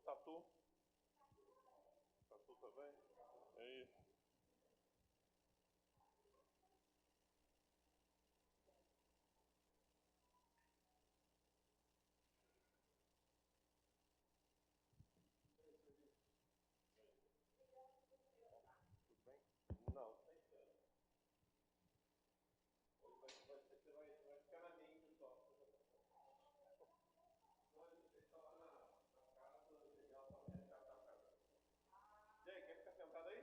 Tatu? Tatu também? É isso. Tudo bem? Não. Você vai ficar na mente só. Você está lá na casa, legal, e aí, quer ficar sentado aí?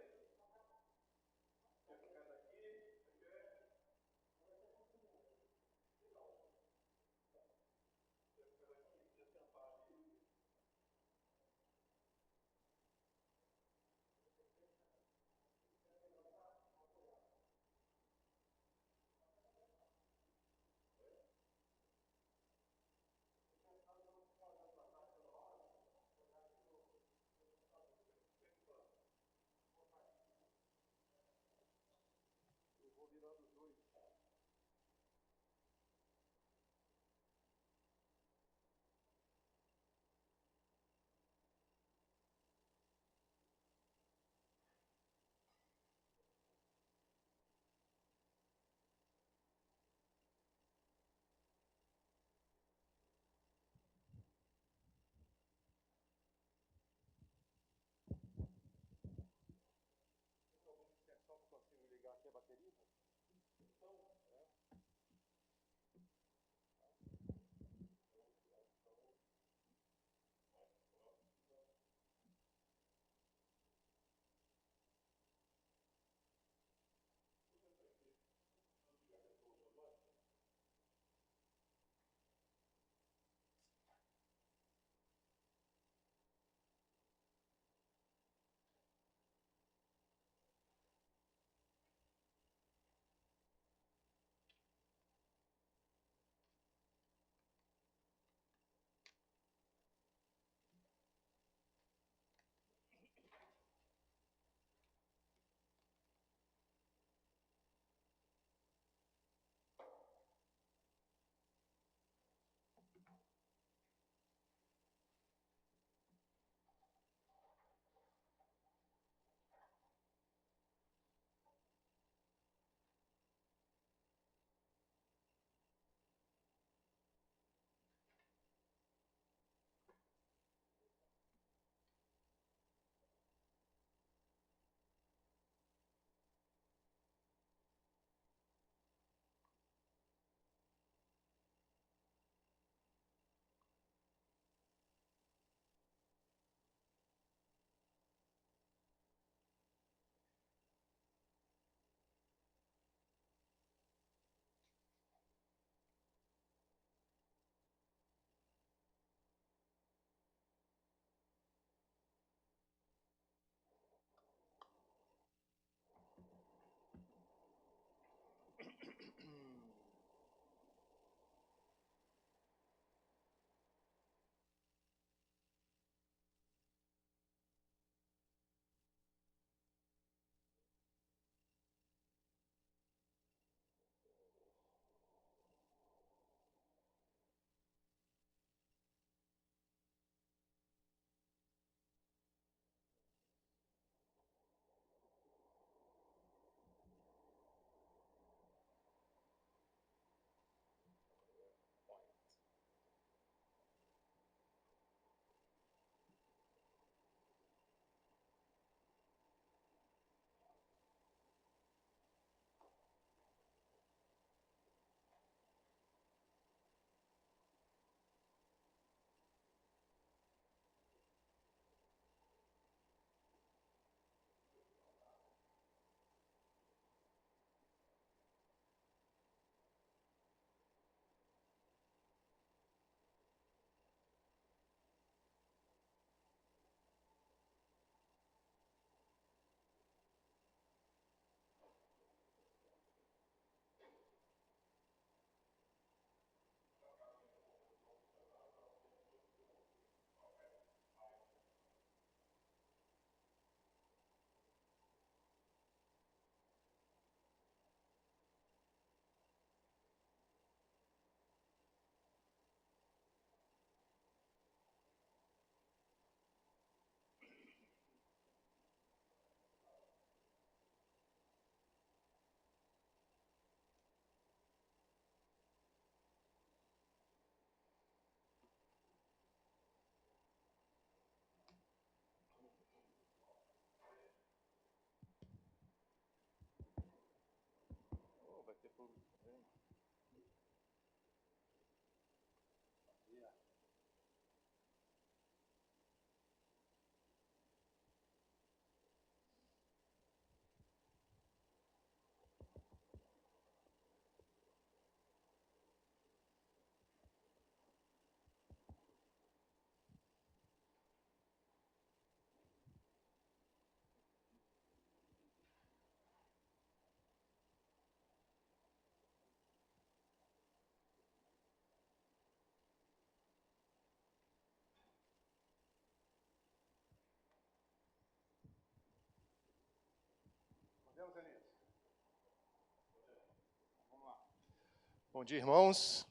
Bom dia, irmãos.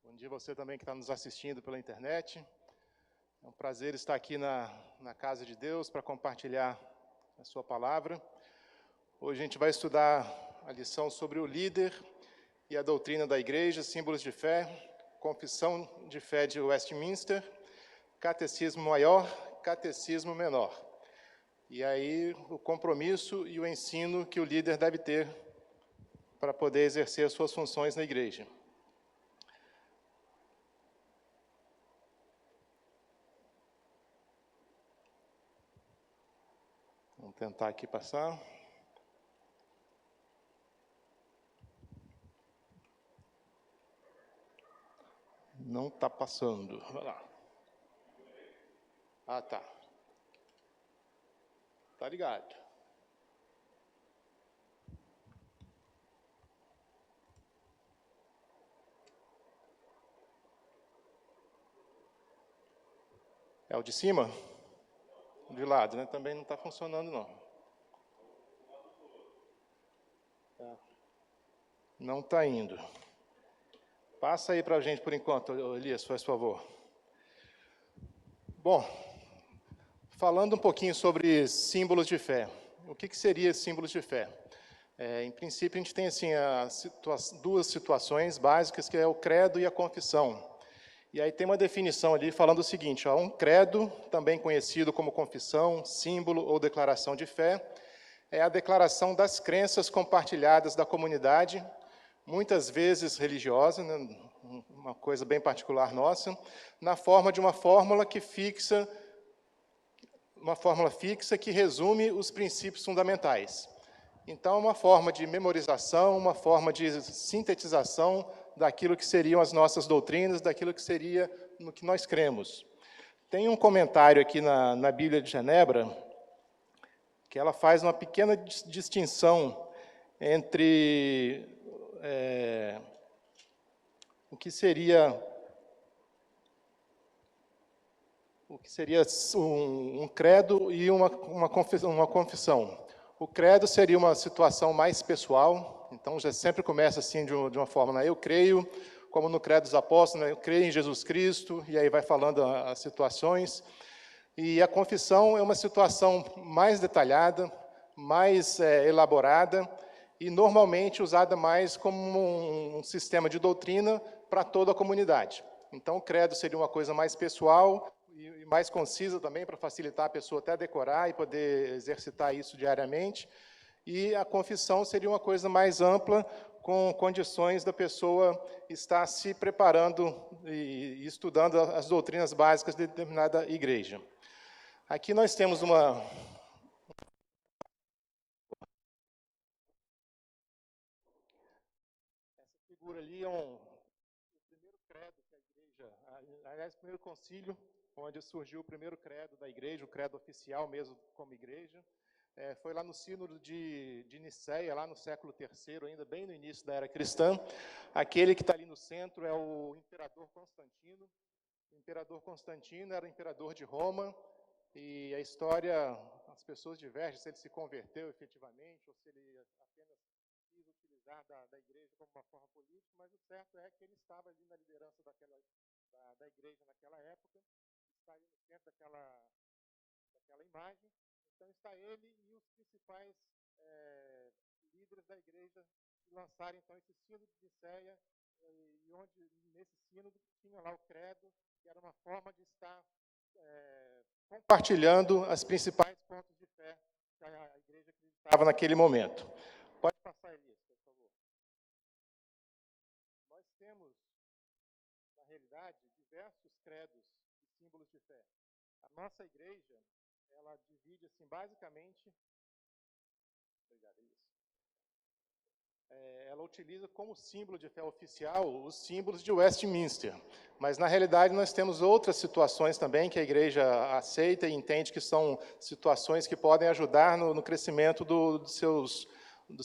Bom dia você também que está nos assistindo pela internet. É um prazer estar aqui na casa de Deus para compartilhar a sua palavra. Hoje a gente vai estudar a lição sobre o líder e a doutrina da igreja, símbolos de fé, confissão de fé de Westminster, catecismo maior, catecismo menor. E aí o compromisso e o ensino que o líder deve ter para poder exercer as suas funções na igreja. Vamos tentar aqui passar. Não está passando. Vai lá. Ah, tá. Tá ligado. É o de cima? De lado, né? Também não está funcionando, não. Não está indo. Passa aí para a gente por enquanto, Elias, faz favor. Bom, falando um pouquinho sobre símbolos de fé. O que seria símbolos de fé? Em princípio, a gente tem assim, duas situações básicas, que é o credo e a confissão. E aí tem uma definição ali falando o seguinte, um credo, também conhecido como confissão, símbolo ou declaração de fé, é a declaração das crenças compartilhadas da comunidade, muitas vezes religiosa, né, uma coisa bem particular nossa, na forma de uma fórmula fixa que resume os princípios fundamentais. Então, é uma forma de memorização, uma forma de sintetização daquilo que seriam as nossas doutrinas, daquilo que seria no que nós cremos. Tem um comentário aqui na Bíblia de Genebra, que ela faz uma pequena distinção entre o que seria um credo e uma confissão. O credo seria uma situação mais pessoal, então já sempre começa assim de uma forma, né? Eu creio, como no credo dos apóstolos, né? Eu creio em Jesus Cristo, e aí vai falando as situações. E a confissão é uma situação mais detalhada, mais elaborada, e normalmente usada mais como um sistema de doutrina para toda a comunidade. Então, o credo seria uma coisa mais pessoal e mais concisa também, para facilitar a pessoa até decorar e poder exercitar isso diariamente. E a confissão seria uma coisa mais ampla, com condições da pessoa estar se preparando e estudando as doutrinas básicas de determinada igreja. Aqui nós temos essa figura ali é o primeiro credo que a igreja, aliás, o primeiro concílio, onde surgiu o primeiro credo da igreja, o credo oficial mesmo como igreja. Foi lá no sínodo de Nicéia, lá no século III, ainda bem no início da era cristã. Aquele que está ali no centro é o imperador Constantino. O imperador Constantino era o imperador de Roma, e a história, as pessoas divergem se ele se converteu efetivamente, ou se ele apenas quis utilizar da igreja como uma forma política, mas o certo é que ele estava ali na liderança da igreja naquela época, está ali no centro daquela imagem. Então está ele e os principais líderes da igreja que lançaram então esse sínodo de Nicéia, e onde nesse sínodo tinha lá o credo, que era uma forma de estar compartilhando as principais pontos de fé que a igreja acreditava naquele momento. Pode passar, Elias, por favor. Nós temos, na realidade, diversos credos e símbolos de fé. A nossa igreja, ela divide, assim, basicamente... Obrigado, Elias. Ela utiliza como símbolo de fé oficial os símbolos de Westminster, mas na realidade nós temos outras situações também que a igreja aceita e entende que são situações que podem ajudar no crescimento dos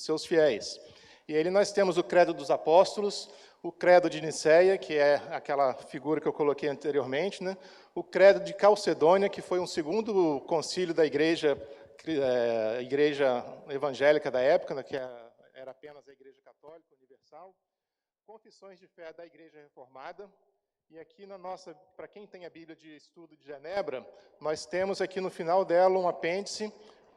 seus fiéis. E aí nós temos o credo dos apóstolos, o credo de Nicéia, que é aquela figura que eu coloquei anteriormente, né? O credo de Calcedônia, que foi um segundo concílio da igreja evangélica da época, né, que era apenas a Igreja Católica Universal. confissões de fé da Igreja Reformada. E aqui na nossa, para quem tem a Bíblia de Estudo de Genebra, nós temos aqui no final dela um apêndice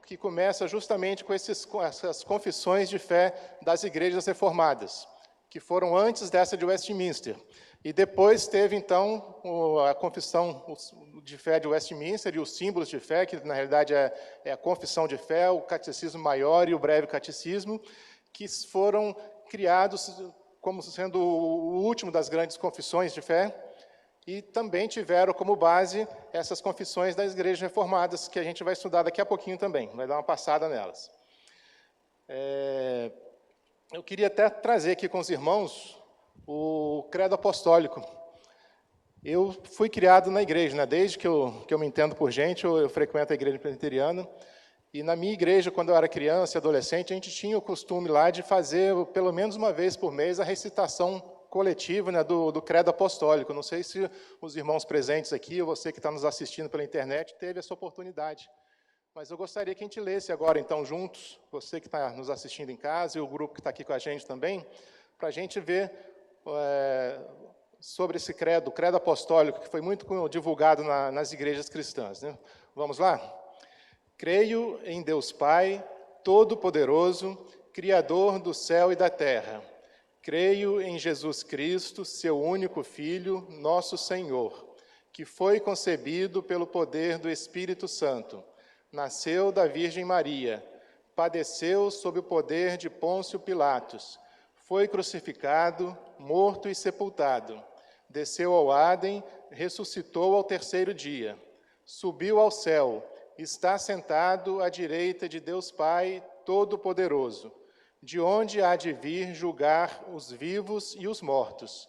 que começa justamente com essas confissões de fé das igrejas reformadas, que foram antes dessa de Westminster. E depois teve, então, a confissão de fé de Westminster e os símbolos de fé, que na realidade é a confissão de fé, o catecismo maior e o breve catecismo, que foram criados como sendo o último das grandes confissões de fé, e também tiveram como base essas confissões das igrejas reformadas, que a gente vai estudar daqui a pouquinho também, vai dar uma passada nelas. Eu queria até trazer aqui com os irmãos o credo apostólico. Eu fui criado na igreja, né? Desde que eu me entendo por gente, eu frequento a igreja presbiteriana, e na minha igreja, quando eu era criança e adolescente, a gente tinha o costume lá de fazer, pelo menos uma vez por mês, a recitação coletiva, né, do credo apostólico. Não sei se os irmãos presentes aqui, ou você que está nos assistindo pela internet, teve essa oportunidade. Mas eu gostaria que a gente lesse agora, então, juntos, você que está nos assistindo em casa e o grupo que está aqui com a gente também, para a gente ver sobre esse credo, o credo apostólico, que foi muito divulgado nas igrejas cristãs, né? Vamos lá? Creio em Deus Pai, Todo-Poderoso, Criador do céu e da terra. Creio em Jesus Cristo, seu único Filho, nosso Senhor, que foi concebido pelo poder do Espírito Santo, nasceu da Virgem Maria, padeceu sob o poder de Pôncio Pilatos, foi crucificado, morto e sepultado, desceu ao Hádem, ressuscitou ao terceiro dia, subiu ao céu, está sentado à direita de Deus Pai Todo-Poderoso, de onde há de vir julgar os vivos e os mortos.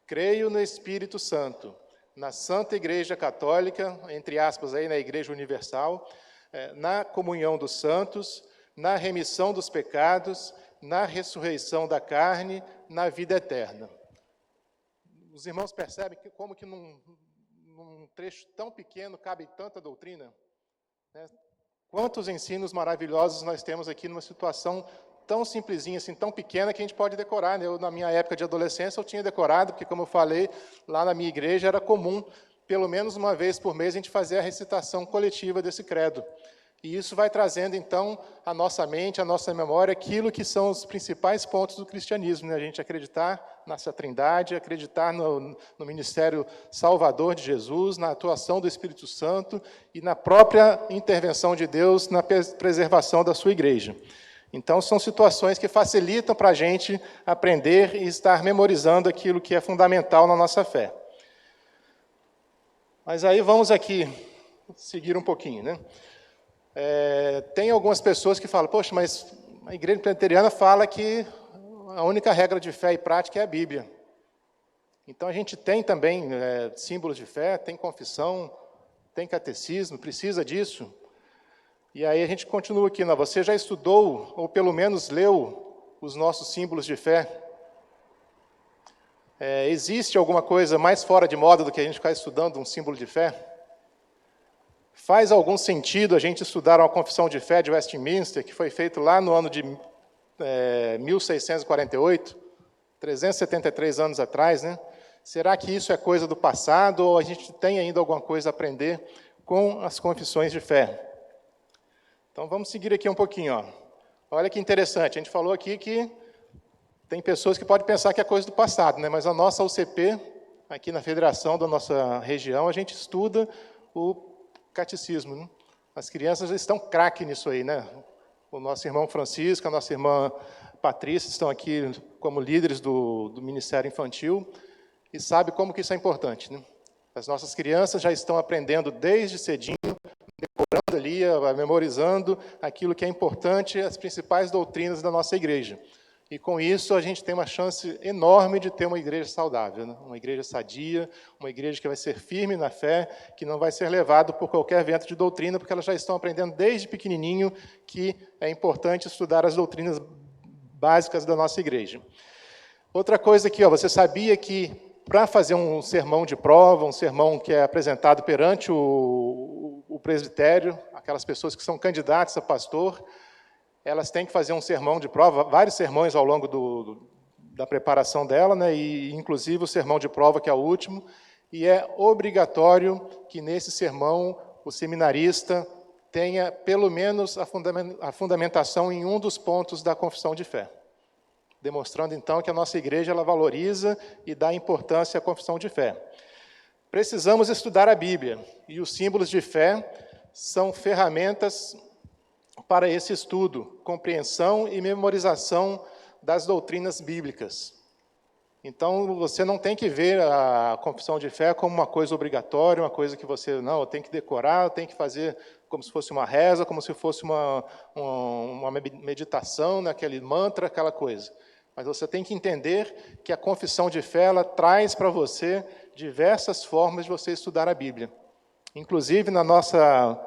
Creio no Espírito Santo, na Santa Igreja Católica, entre aspas, aí, na Igreja Universal, na comunhão dos santos, na remissão dos pecados, na ressurreição da carne, na vida eterna. Os irmãos percebem como que num trecho tão pequeno cabe tanta doutrina? Quantos ensinos maravilhosos nós temos aqui numa situação tão simplesinha, assim, tão pequena, que a gente pode decorar, né? Eu, na minha época de adolescência, eu tinha decorado, porque, como eu falei, lá na minha igreja era comum, pelo menos uma vez por mês, a gente fazer a recitação coletiva desse credo. E isso vai trazendo, então, à nossa mente, à nossa memória, aquilo que são os principais pontos do cristianismo, né? A gente acreditar nessa trindade, acreditar no ministério salvador de Jesus, na atuação do Espírito Santo e na própria intervenção de Deus na preservação da sua igreja. Então, são situações que facilitam para a gente aprender e estar memorizando aquilo que é fundamental na nossa fé. Mas aí vamos aqui seguir um pouquinho, né? Tem algumas pessoas que falam, poxa, mas a igreja presbiteriana fala que a única regra de fé e prática é a Bíblia. Então, a gente tem também símbolos de fé, tem confissão, tem catecismo, precisa disso. E aí a gente continua aqui, não? Você já estudou, ou pelo menos leu, os nossos símbolos de fé? Existe alguma coisa mais fora de moda do que a gente ficar estudando um símbolo de fé? Faz algum sentido a gente estudar uma confissão de fé de Westminster, que foi feito lá no ano de 1648, 373 anos atrás, né? Será que isso é coisa do passado, ou a gente tem ainda alguma coisa a aprender com as confissões de fé? Então, vamos seguir aqui um pouquinho. Ó. Olha que interessante, a gente falou aqui que tem pessoas que podem pensar que é coisa do passado, né? Mas a nossa UCP, aqui na federação da nossa região, a gente estuda o catecismo, né? As crianças estão craque nisso aí, né? O nosso irmão Francisco, a nossa irmã Patrícia estão aqui como líderes do Ministério Infantil e sabe como que isso é importante, né? As nossas crianças já estão aprendendo desde cedinho, decorando ali, memorizando aquilo que é importante, as principais doutrinas da nossa igreja. E com isso a gente tem uma chance enorme de ter uma igreja saudável, né? Uma igreja sadia, uma igreja que vai ser firme na fé, que não vai ser levado por qualquer vento de doutrina, porque elas já estão aprendendo desde pequenininho que é importante estudar as doutrinas básicas da nossa igreja. Outra coisa aqui, ó, você sabia que para fazer um sermão de prova, um sermão que é apresentado perante o presbitério, aquelas pessoas que são candidatas a pastor, elas têm que fazer um sermão de prova, vários sermões ao longo da preparação dela, né, e inclusive o sermão de prova, que é o último, e é obrigatório que nesse sermão o seminarista tenha pelo menos a fundamentação em um dos pontos da confissão de fé, demonstrando então que a nossa igreja ela valoriza e dá importância à confissão de fé. Precisamos estudar a Bíblia, e os símbolos de fé são ferramentas para esse estudo, compreensão e memorização das doutrinas bíblicas. Então, você não tem que ver a confissão de fé como uma coisa obrigatória, uma coisa que você, não, eu tenho que decorar, eu tenho que fazer como se fosse uma reza, como se fosse uma meditação, né, aquele mantra, aquela coisa. Mas você tem que entender que a confissão de fé, ela traz para você diversas formas de você estudar a Bíblia. Inclusive, na nossa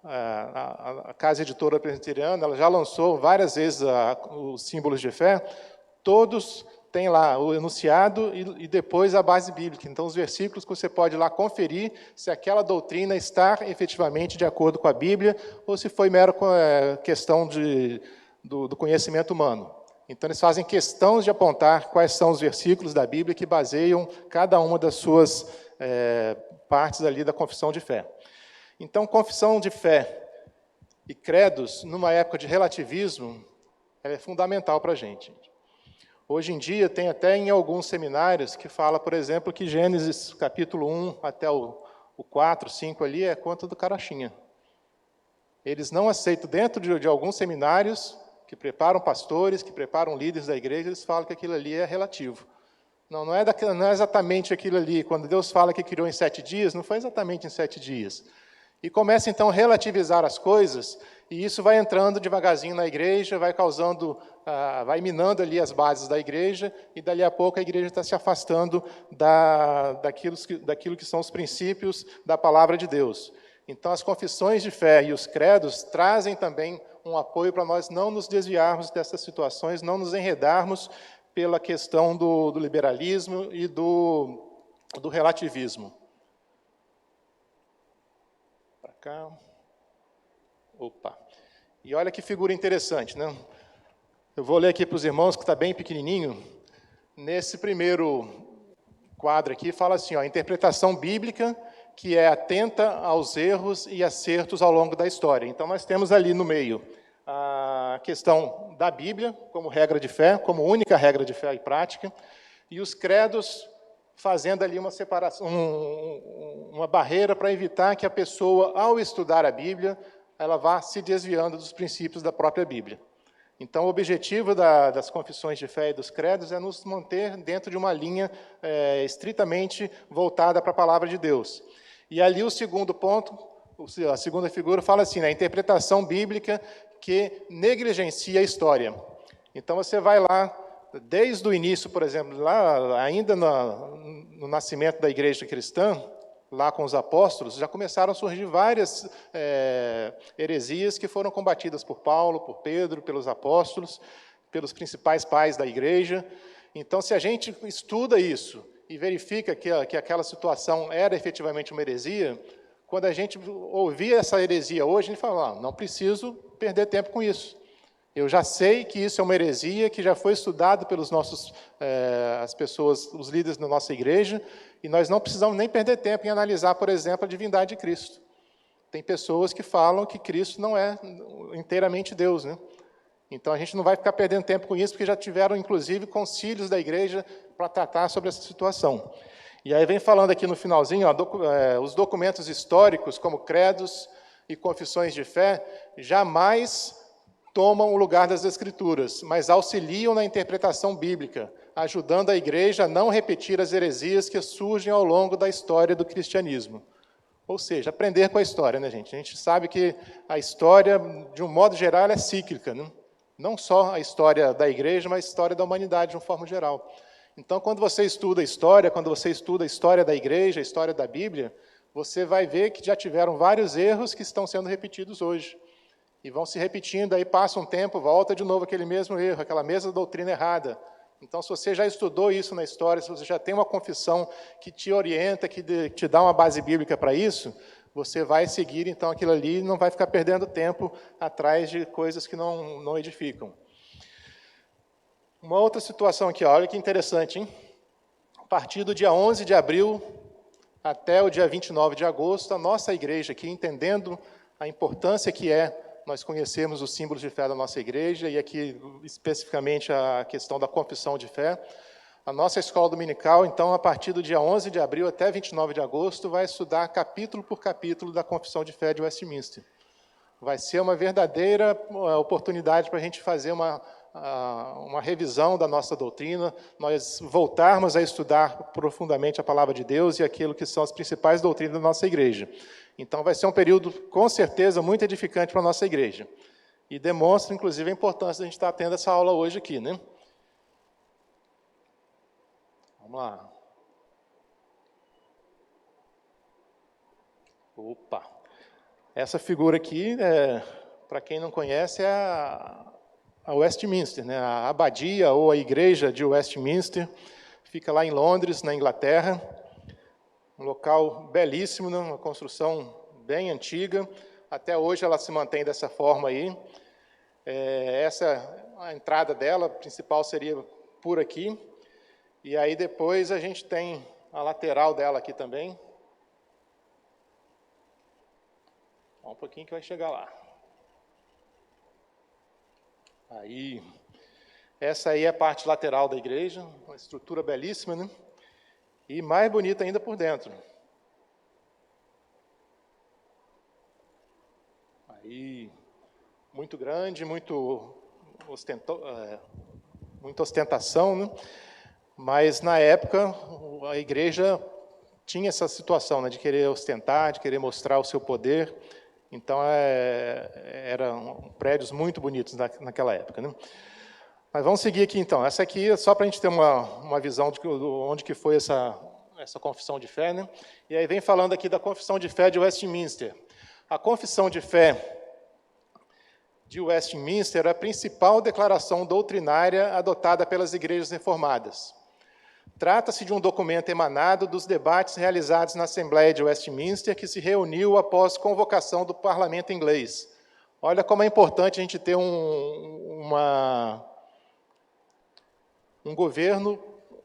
a Casa Editora Presbiteriana, ela já lançou várias vezes os símbolos de fé, todos têm lá o enunciado e depois a base bíblica. Então, os versículos que você pode lá conferir se aquela doutrina está efetivamente de acordo com a Bíblia ou se foi mera questão do conhecimento humano. Então, eles fazem questão de apontar quais são os versículos da Bíblia que baseiam cada uma das suas partes ali da confissão de fé. Então, confissão de fé e credos, numa época de relativismo, é fundamental para a gente. Hoje em dia, tem até em alguns seminários que fala, por exemplo, que Gênesis capítulo 1 até o 4, 5 ali é conta do carochinha. Eles não aceitam, dentro de alguns seminários, que preparam pastores, que preparam líderes da igreja, eles falam que aquilo ali é relativo. Não é exatamente aquilo ali. Quando Deus fala que criou em 7 dias, não foi exatamente em 7 dias. E começa, então, a relativizar as coisas, e isso vai entrando devagarzinho na igreja, vai causando, vai minando ali as bases da igreja, e dali a pouco a igreja está se afastando daquilo que são os princípios da palavra de Deus. Então, as confissões de fé e os credos trazem também um apoio para nós não nos desviarmos dessas situações, não nos enredarmos pela questão do liberalismo e do relativismo. Para cá. Opa. E olha que figura interessante, né? Eu vou ler aqui para os irmãos, que está bem pequenininho. Nesse primeiro quadro aqui, fala assim, ó, interpretação bíblica que é atenta aos erros e acertos ao longo da história. Então, nós temos ali no meio a questão da Bíblia, como regra de fé, como única regra de fé e prática, e os credos fazendo ali uma separação, uma barreira para evitar que a pessoa, ao estudar a Bíblia, ela vá se desviando dos princípios da própria Bíblia. Então, o objetivo das confissões de fé e dos credos é nos manter dentro de uma linha estritamente voltada para a palavra de Deus. E ali o segundo ponto, a segunda figura, fala assim, né, a interpretação bíblica que negligencia a história. Então, você vai lá, desde o início, por exemplo, lá ainda no nascimento da igreja cristã, lá com os apóstolos, já começaram a surgir várias heresias que foram combatidas por Paulo, por Pedro, pelos apóstolos, pelos principais pais da igreja. Então, se a gente estuda isso e verifica que aquela situação era efetivamente uma heresia, quando a gente ouvir essa heresia hoje, a gente fala, não preciso perder tempo com isso. Eu já sei que isso é uma heresia, que já foi estudado pelos as pessoas, os líderes da nossa igreja, e nós não precisamos nem perder tempo em analisar, por exemplo, a divindade de Cristo. Tem pessoas que falam que Cristo não é inteiramente Deus, né? Então, a gente não vai ficar perdendo tempo com isso, porque já tiveram, inclusive, concílios da igreja para tratar sobre essa situação. E aí vem falando aqui no finalzinho, ó, os documentos históricos, como credos e confissões de fé, jamais tomam o lugar das Escrituras, mas auxiliam na interpretação bíblica, ajudando a igreja a não repetir as heresias que surgem ao longo da história do cristianismo. Ou seja, aprender com a história, né, gente? A gente sabe que a história, de um modo geral, ela é cíclica, né? Não só a história da igreja, mas a história da humanidade, de uma forma geral. Então, quando você estuda a história, quando você estuda a história da igreja, a história da Bíblia, você vai ver que já tiveram vários erros que estão sendo repetidos hoje. E vão se repetindo, aí passa um tempo, volta de novo aquele mesmo erro, aquela mesma doutrina errada. Então, se você já estudou isso na história, se você já tem uma confissão que te orienta, que te dá uma base bíblica para isso, você vai seguir, então, aquilo ali e não vai ficar perdendo tempo atrás de coisas que não edificam. Uma outra situação aqui, olha que interessante, hein? A partir do dia 11 de abril até o dia 29 de agosto, a nossa igreja aqui, entendendo a importância que é nós conhecermos os símbolos de fé da nossa igreja, e aqui especificamente a questão da confissão de fé, a nossa escola dominical, então, a partir do dia 11 de abril até 29 de agosto, vai estudar capítulo por capítulo da confissão de fé de Westminster. Vai ser uma verdadeira oportunidade para a gente fazer uma revisão da nossa doutrina, nós voltarmos a estudar profundamente a palavra de Deus e aquilo que são as principais doutrinas da nossa igreja. Então, vai ser um período, com certeza, muito edificante para a nossa igreja. E demonstra, inclusive, a importância de a gente estar tendo essa aula hoje aqui, né? Vamos lá. Opa! Essa figura aqui, para quem não conhece, é a Westminster, né? A abadia ou a igreja de Westminster, fica lá em Londres, na Inglaterra, um local belíssimo, né? Uma construção bem antiga, até hoje ela se mantém dessa forma aí. A entrada dela, principal, seria por aqui, e aí depois a gente tem a lateral dela aqui também. Um pouquinho que vai chegar lá. Aí, essa aí é a parte lateral da igreja, uma estrutura belíssima, né? E mais bonita ainda por dentro. Aí, muito grande, muita ostentação, né? Mas, na época, a igreja tinha essa situação, né, de querer ostentar, de querer mostrar o seu poder. Então, eram prédios muito bonitos naquela época, né? Mas vamos seguir aqui, então. Essa aqui é só para a gente ter uma visão de onde que foi essa confissão de fé, né? E aí vem falando aqui da confissão de fé de Westminster. A confissão de fé de Westminster é a principal declaração doutrinária adotada pelas igrejas reformadas. Trata-se de um documento emanado dos debates realizados na Assembleia de Westminster, que se reuniu após convocação do parlamento inglês. Olha como é importante a gente ter um governo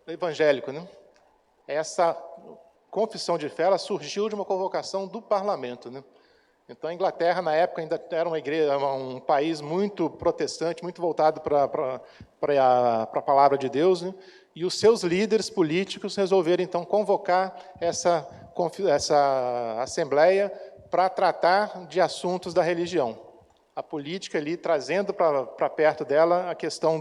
evangélico, né? Essa confissão de fé ela surgiu de uma convocação do parlamento, né? Então, a Inglaterra, na época, ainda era um país muito protestante, muito voltado para a palavra de Deus, né? E os seus líderes políticos resolveram, então, convocar essa assembleia para tratar de assuntos da religião. A política ali, trazendo para perto dela a questão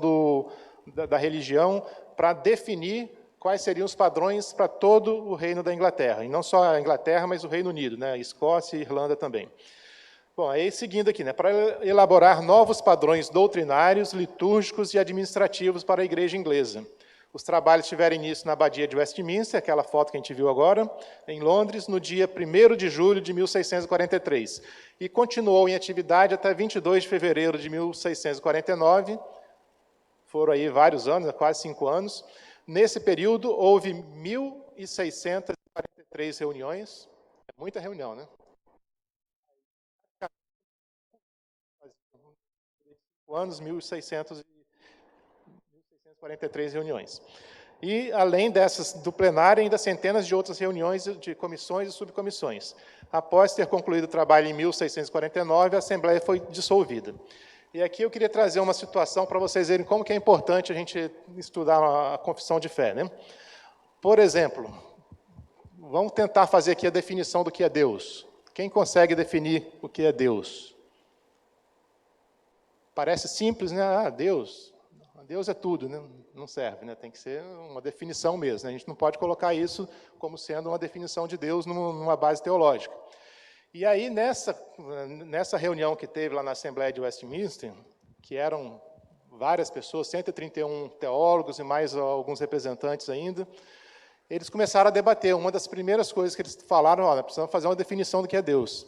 da religião, para definir quais seriam os padrões para todo o reino da Inglaterra. E não só a Inglaterra, mas o Reino Unido, né? Escócia e Irlanda também. Bom, aí seguindo aqui, né? Para elaborar novos padrões doutrinários, litúrgicos e administrativos para a igreja inglesa. Os trabalhos tiveram início na abadia de Westminster, aquela foto que a gente viu agora, em Londres, no dia 1º de julho de 1643. E continuou em atividade até 22 de fevereiro de 1649. Foram aí vários anos, quase 5 anos. Nesse período, houve 1.643 reuniões. É muita reunião, né? 5 anos, 1.643 reuniões. E, além dessas do plenário, ainda centenas de outras reuniões de comissões e subcomissões. Após ter concluído o trabalho em 1649, a Assembleia foi dissolvida. E aqui eu queria trazer uma situação para vocês verem como que é importante a gente estudar a confissão de fé, né? Por exemplo, vamos tentar fazer aqui a definição do que é Deus. Quem consegue definir o que é Deus? Parece simples, né? Ah, Deus é tudo, né? Não serve, né? Tem que ser uma definição mesmo, né? A gente não pode colocar isso como sendo uma definição de Deus numa base teológica. E aí, nessa reunião que teve lá na Assembleia de Westminster, que eram várias pessoas, 131 teólogos e mais alguns representantes ainda, eles começaram a debater. Uma das primeiras coisas que eles falaram, olha, precisamos fazer uma definição do que é Deus.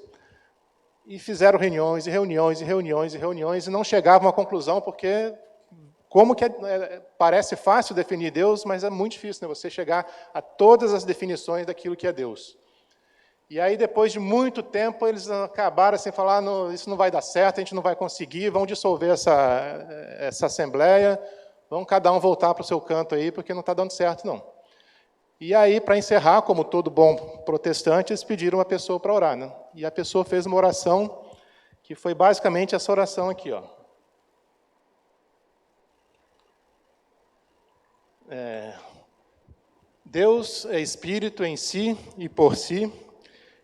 E fizeram reuniões, e reuniões, e reuniões, e reuniões, e não chegavam a conclusão, porque parece fácil definir Deus, mas é muito difícil, né, você chegar a todas as definições daquilo que é Deus. E aí, depois de muito tempo, eles acabaram assim, falar, não, isso não vai dar certo, a gente não vai conseguir, vamos dissolver essa assembleia, vamos cada um voltar para o seu canto aí, porque não está dando certo, não. E aí, para encerrar, como todo bom protestante, eles pediram uma pessoa para orar, né? E a pessoa fez uma oração, que foi basicamente essa oração aqui, ó. Deus é espírito em si e por si,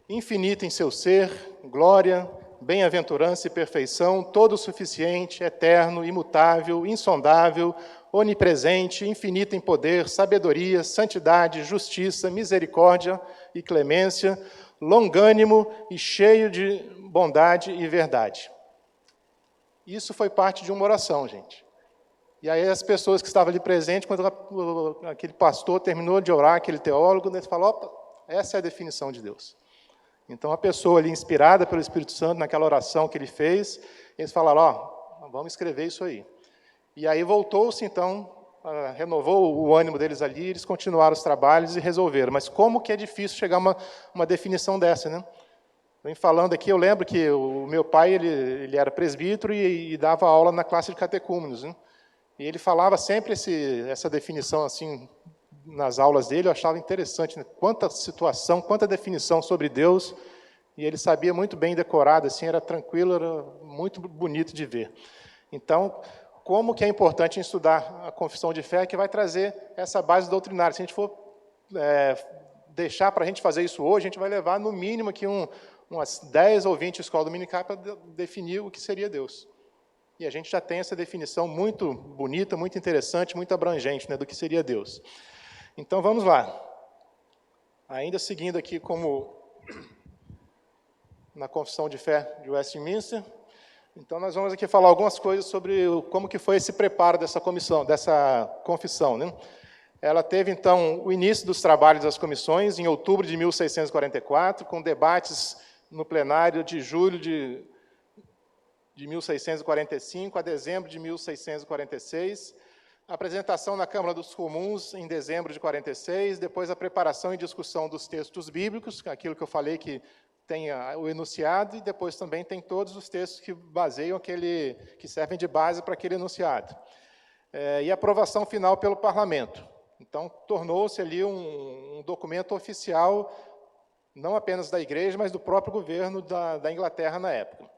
infinito em seu ser, glória, bem-aventurança e perfeição, todo suficiente, eterno, imutável, insondável, onipresente, infinito em poder, sabedoria, santidade, justiça, misericórdia e clemência, longânimo e cheio de bondade e verdade. Isso foi parte de uma oração, gente. E aí as pessoas que estavam ali presentes, quando aquele pastor terminou de orar, aquele teólogo, ele falou, opa, essa é a definição de Deus. Então, a pessoa ali, inspirada pelo Espírito Santo, naquela oração que ele fez, eles falaram, ó, vamos escrever isso aí. E aí voltou-se, então, renovou o ânimo deles ali, eles continuaram os trabalhos e resolveram. Mas como que é difícil chegar a uma definição dessa, né? Vem falando aqui, eu lembro que o meu pai, ele era presbítero e dava aula na classe de catecúmenos, né? E ele falava sempre essa definição assim nas aulas dele, eu achava interessante, né? Quanta situação, quanta definição sobre Deus, e ele sabia muito bem decorado, assim, era tranquilo, era muito bonito de ver. Então, como que é importante estudar a confissão de fé, que vai trazer essa base doutrinária. Se a gente for deixar para a gente fazer isso hoje, a gente vai levar, no mínimo, aqui umas 10 ou 20 escolas dominicais para definir o que seria Deus. E a gente já tem essa definição muito bonita, muito interessante, muito abrangente, né, do que seria Deus. Então, vamos lá. Ainda seguindo aqui como na confissão de fé de Westminster, então nós vamos aqui falar algumas coisas sobre como que foi esse preparo dessa confissão, né? Ela teve, então, o início dos trabalhos das comissões em outubro de 1644, com debates no plenário de julho de 1645 a dezembro de 1646, a apresentação na Câmara dos Comuns em dezembro de 46, depois a preparação e discussão dos textos bíblicos, aquilo que eu falei que tem o enunciado, e depois também tem todos os textos que baseiam que servem de base para aquele enunciado. E a aprovação final pelo Parlamento. Então, tornou-se ali um documento oficial, não apenas da Igreja, mas do próprio governo da Inglaterra na época.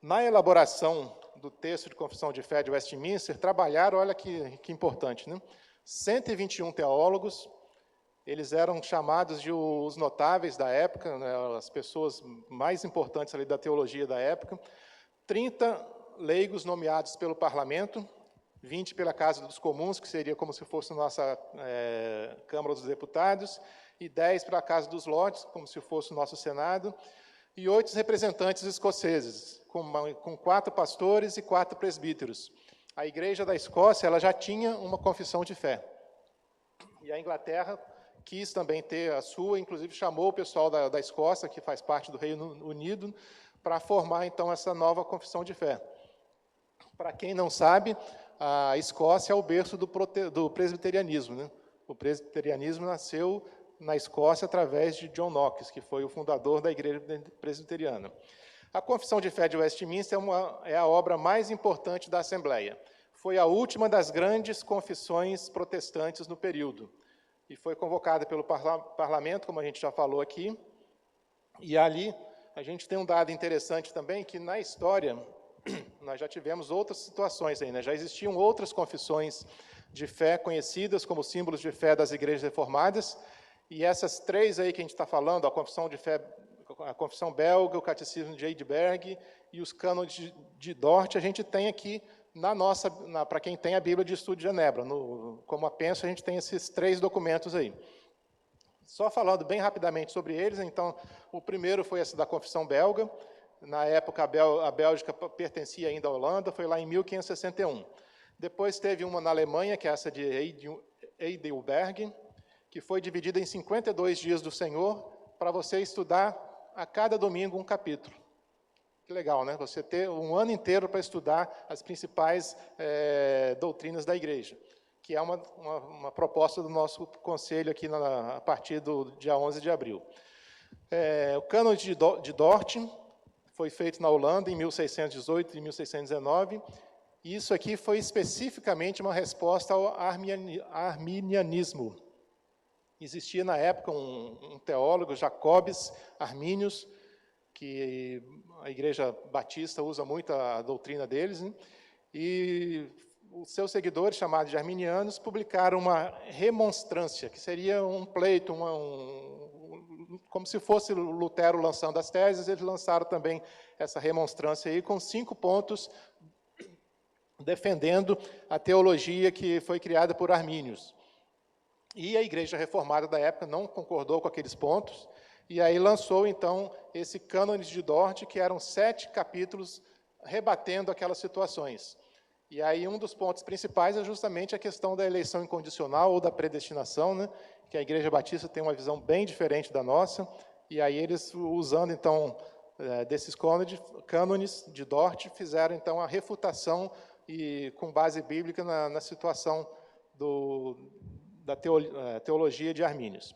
Na elaboração do texto de confissão de fé de Westminster, trabalharam, olha que importante, né? 121 teólogos, eles eram chamados de os notáveis da época, né, as pessoas mais importantes ali da teologia da época, 30 leigos nomeados pelo Parlamento, 20 pela Casa dos Comuns, que seria como se fosse nossa Câmara dos Deputados, e 10 pela Casa dos Lordes, como se fosse o nosso Senado, e 8 representantes escoceses, com 4 pastores e 4 presbíteros. A Igreja da Escócia ela já tinha uma confissão de fé. E a Inglaterra quis também ter a sua, inclusive chamou o pessoal da Escócia, que faz parte do Reino Unido, para formar, então, essa nova confissão de fé. Para quem não sabe, a Escócia é o berço do presbiterianismo, né? O presbiterianismo nasceu na Escócia através de John Knox, que foi o fundador da Igreja Presbiteriana. A Confissão de Fé de Westminster é a obra mais importante da Assembleia. Foi a última das grandes confissões protestantes no período. E foi convocada pelo Parlamento, como a gente já falou aqui. E ali a gente tem um dado interessante também, que na história nós já tivemos outras situações aí, né? Já existiam outras confissões de fé conhecidas como símbolos de fé das igrejas reformadas, e essas 3 aí que a gente está falando, a confissão de fé, a confissão belga, o catecismo de Heidelberg e os cânones de Dort, a gente tem aqui para quem tem a Bíblia de Estudo de Genebra. Como apenso, a gente tem esses 3 documentos aí. Só falando bem rapidamente sobre eles, então, o primeiro foi esse da confissão belga. Na época, a Bélgica pertencia ainda à Holanda, foi lá em 1561. Depois teve uma na Alemanha, que é essa de Heidelberg, que foi dividida em 52 dias do Senhor, para você estudar a cada domingo um capítulo. Que legal, né? Você ter um ano inteiro para estudar as principais doutrinas da Igreja, que é uma proposta do nosso conselho aqui a partir do dia 11 de abril. O Cânon de Dort foi feito na Holanda em 1618 e 1619, E isso aqui foi especificamente uma resposta ao arminianismo. Existia na época um teólogo, Jacobus Arminius, que a Igreja Batista usa muito a doutrina deles, né? E os seus seguidores, chamados de arminianos, publicaram uma remonstrância, que seria um pleito, como se fosse Lutero lançando as teses, eles lançaram também essa remonstrância aí com 5 pontos, defendendo a teologia que foi criada por Arminius. E a Igreja Reformada da época não concordou com aqueles pontos, e aí lançou, então, esse Cânone de Dort, que eram 7 capítulos rebatendo aquelas situações. E aí um dos pontos principais é justamente a questão da eleição incondicional ou da predestinação, né? Que a Igreja Batista tem uma visão bem diferente da nossa, e aí eles, usando, então, desses cânones de Dort, fizeram, então, a refutação e com base bíblica na situação da teologia de Arminius.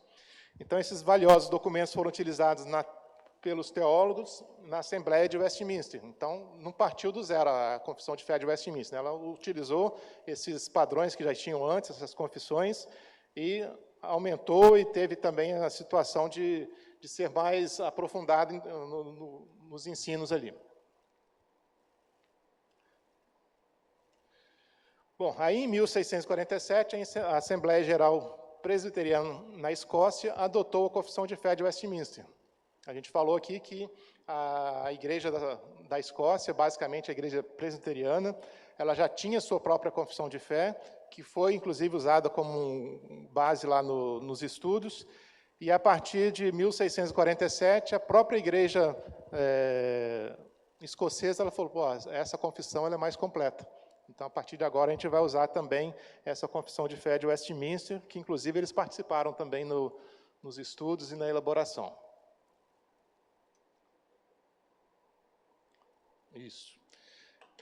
Então, esses valiosos documentos foram utilizados pelos teólogos na Assembleia de Westminster. Então, não partiu do zero a Confissão de Fé de Westminster, né? Ela utilizou esses padrões que já tinham antes, essas confissões, e aumentou e teve também a situação de ser mais aprofundado nos ensinos ali. Bom, aí em 1647, a Assembleia Geral Presbiteriana na Escócia adotou a Confissão de Fé de Westminster. A gente falou aqui que a Igreja da Escócia, basicamente a Igreja Presbiteriana, ela já tinha sua própria Confissão de Fé, que foi, inclusive, usada como base lá nos estudos, e a partir de 1647, a própria Igreja escocesa ela falou, pô, essa confissão ela é mais completa. Então, a partir de agora, a gente vai usar também essa Confissão de Fé de Westminster, que, inclusive, eles participaram também nos estudos e na elaboração. Isso.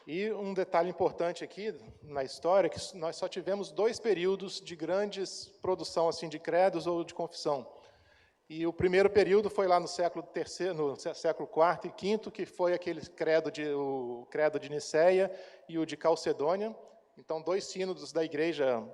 E um detalhe importante aqui na história, que nós só tivemos 2 períodos de grandes produção assim, de credos ou de confissão. E o primeiro período foi lá no século IV e V, que foi aquele o credo de Niceia e o de Calcedônia. Então, 2 sínodos da igreja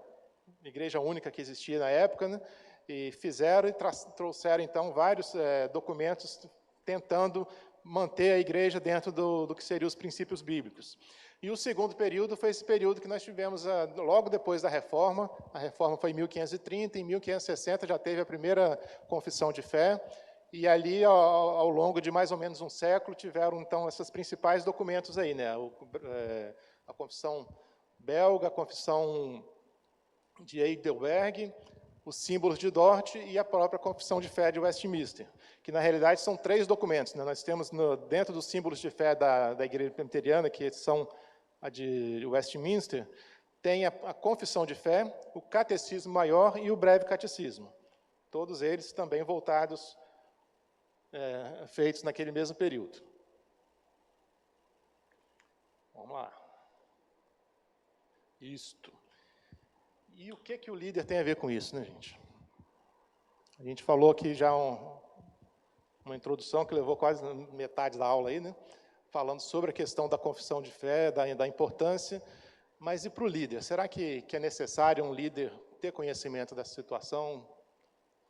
única que existia na época, né? E fizeram e trouxeram, então, vários documentos tentando manter a igreja dentro do que seriam os princípios bíblicos. E o segundo período foi esse período que nós tivemos logo depois da Reforma. A Reforma foi em 1530, em 1560 já teve a primeira confissão de fé, e ali, ao longo de mais ou menos um século, tiveram, então, esses principais documentos aí, né? A confissão belga, a confissão de Heidelberg, os símbolos de Dort e a própria Confissão de Fé de Westminster, que, na realidade, são 3 documentos, né? Nós temos, dentro dos símbolos de fé da Igreja Presbiteriana, que são a de Westminster, tem a Confissão de Fé, o Catecismo Maior e o Breve Catecismo. Todos eles também voltados, feitos naquele mesmo período. Vamos lá. Isto. E o que o líder tem a ver com isso, né, gente? A gente falou aqui já uma introdução que levou quase metade da aula aí, né? Falando sobre a questão da confissão de fé, da importância, mas e para o líder? Será que é necessário um líder ter conhecimento dessa situação,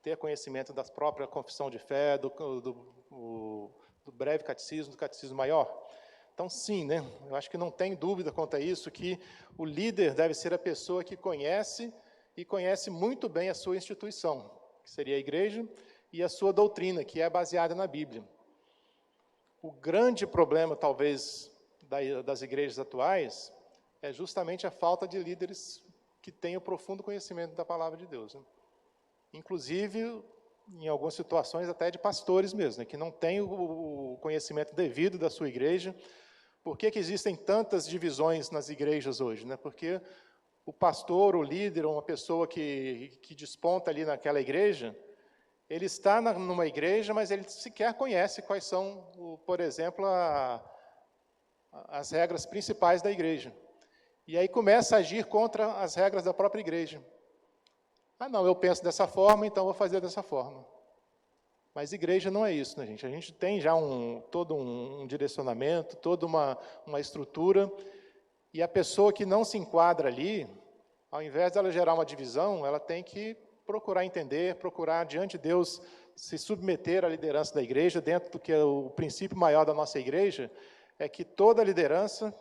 ter conhecimento da própria confissão de fé, do breve catecismo, do catecismo maior? Então, sim, né? Eu acho que não tem dúvida quanto a isso, que o líder deve ser a pessoa que conhece, e conhece muito bem a sua instituição, que seria a igreja, e a sua doutrina, que é baseada na Bíblia. O grande problema, talvez, das igrejas atuais é justamente a falta de líderes que tenham profundo conhecimento da palavra de Deus, né? Inclusive, em algumas situações, até de pastores mesmo, né? Que não têm o conhecimento devido da sua igreja. Por que existem tantas divisões nas igrejas hoje, né? Porque o pastor, o líder, uma pessoa que desponta ali naquela igreja, ele está numa igreja, mas ele sequer conhece quais são, por exemplo, as regras principais da igreja. E aí começa a agir contra as regras da própria igreja. Ah, não, eu penso dessa forma, então vou fazer dessa forma. Mas igreja não é isso, né, gente? A gente tem já todo um direcionamento, toda uma estrutura, E a pessoa que não se enquadra ali, ao invés dela gerar uma divisão, ela tem que procurar entender, procurar, diante de Deus, se submeter à liderança da igreja, dentro do que é o princípio maior da nossa igreja, é que toda liderança,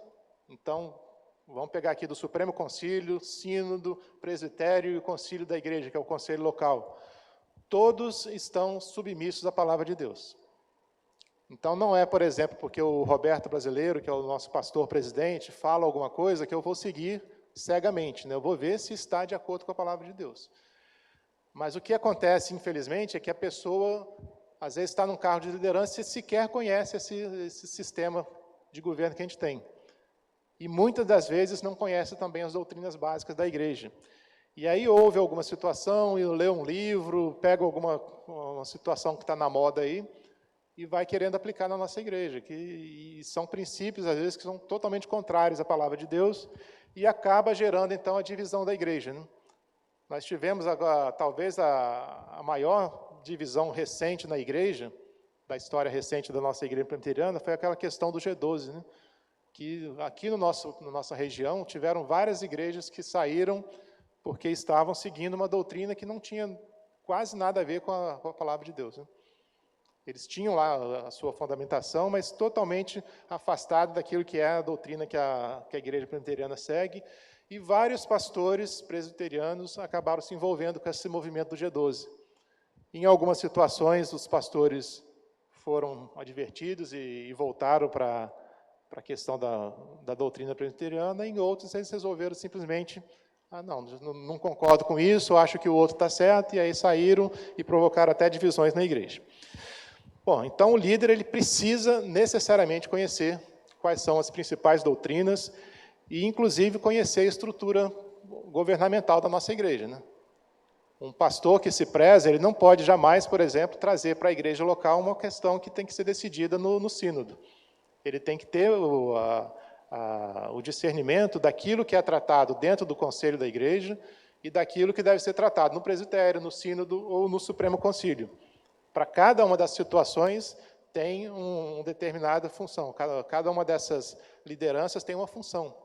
então, vamos pegar aqui do Supremo Concílio, Sínodo, Presbitério e o Concílio da Igreja, que é o Conselho Local, todos estão submissos à palavra de Deus. Então, não é, por exemplo, porque o Roberto Brasileiro, que é o nosso pastor-presidente, fala alguma coisa que eu vou seguir cegamente, né? Eu vou ver se está de acordo com a palavra de Deus. Mas o que acontece, infelizmente, é que a pessoa, às vezes, está num cargo de liderança e sequer conhece esse sistema de governo que a gente tem. E muitas das vezes não conhece também as doutrinas básicas da igreja. E aí ouve alguma situação, e lê um livro, pega uma situação que está na moda aí, e vai querendo aplicar na nossa igreja, e são princípios, às vezes, que são totalmente contrários à palavra de Deus, e acaba gerando, então, a divisão da igreja, né? Nós tivemos, agora, talvez, a maior divisão recente na igreja, da história recente da nossa igreja presbiteriana, foi aquela questão do G12, né? Que aqui na nossa região tiveram várias igrejas que saíram porque estavam seguindo uma doutrina que não tinha quase nada a ver com a palavra de Deus, né? Eles tinham lá a sua fundamentação, mas totalmente afastado daquilo que é a doutrina que a igreja presbiteriana segue, e vários pastores presbiterianos acabaram se envolvendo com esse movimento do G12. Em algumas situações, os pastores foram advertidos e voltaram para a questão da doutrina presbiteriana, e em outros eles resolveram simplesmente, não concordo com isso, acho que o outro está certo, e aí saíram e provocaram até divisões na igreja. Bom, então o líder ele precisa necessariamente conhecer quais são as principais doutrinas e, inclusive, conhecer a estrutura governamental da nossa igreja, né? Um pastor que se preza, ele não pode jamais, por exemplo, trazer para a igreja local uma questão que tem que ser decidida no sínodo. Ele tem que ter o discernimento daquilo que é tratado dentro do conselho da igreja e daquilo que deve ser tratado no presbitério, no sínodo ou no Supremo Concílio. Para cada uma das situações tem uma determinada função, cada uma dessas lideranças tem uma função.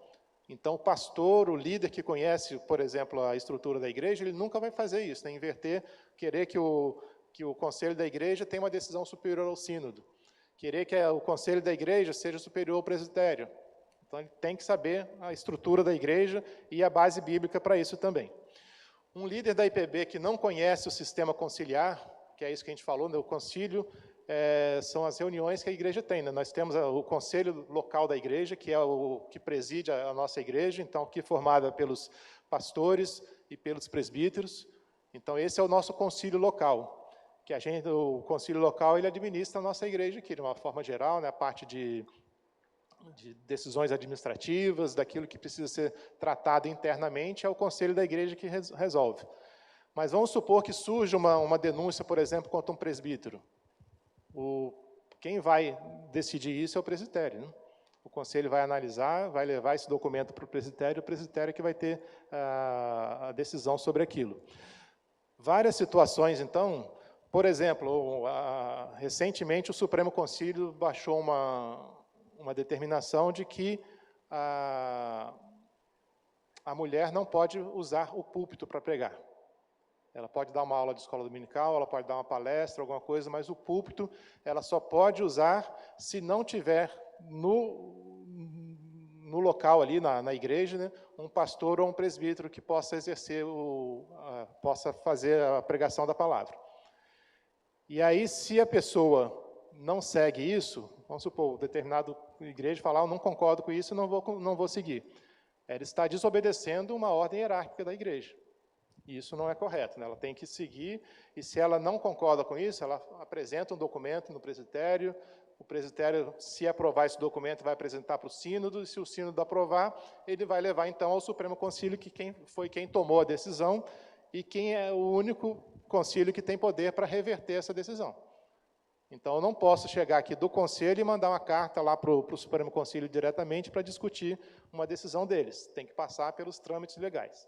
Então, o pastor, o líder que conhece, por exemplo, a estrutura da igreja, ele nunca vai fazer isso, né? Inverter, querer que o conselho da igreja tenha uma decisão superior ao sínodo, querer que o conselho da igreja seja superior ao presbitério. Então, ele tem que saber a estrutura da igreja e a base bíblica para isso também. Um líder da IPB que não conhece o sistema conciliar, que é isso que a gente falou, né? O concílio são as reuniões que a igreja tem, né? Nós temos o conselho local da igreja, que é o que preside a nossa igreja, então, aqui formada pelos pastores e pelos presbíteros. Então, esse é o nosso concílio local, que o concílio local ele administra a nossa igreja aqui, de uma forma geral, né? A parte de decisões administrativas, daquilo que precisa ser tratado internamente, é o conselho da igreja que resolve. Mas vamos supor que surja uma denúncia, por exemplo, contra um presbítero. Quem vai decidir isso é o presbitério, né? O conselho vai analisar, vai levar esse documento para o presbitério é que vai ter a decisão sobre aquilo. Várias situações, então, por exemplo, recentemente o Supremo Concílio baixou uma determinação de que a mulher não pode usar o púlpito para pregar. Ela pode dar uma aula de escola dominical, ela pode dar uma palestra, alguma coisa, mas o púlpito ela só pode usar se não tiver no local ali, na igreja, né, um pastor ou um presbítero que possa exercer, possa fazer a pregação da palavra. E aí, se a pessoa não segue isso, vamos supor, determinado igreja falar, eu não concordo com isso, não vou seguir. Ela está desobedecendo uma ordem hierárquica da igreja. E isso não é correto, né? Ela tem que seguir, e se ela não concorda com isso, ela apresenta um documento no presbitério, o presbitério, se aprovar esse documento, vai apresentar para o sínodo, e se o sínodo aprovar, ele vai levar, então, ao Supremo Concílio, que foi quem tomou a decisão, e quem é o único concílio que tem poder para reverter essa decisão. Então, eu não posso chegar aqui do conselho e mandar uma carta lá para o Supremo Concílio diretamente para discutir uma decisão deles. Tem que passar pelos trâmites legais.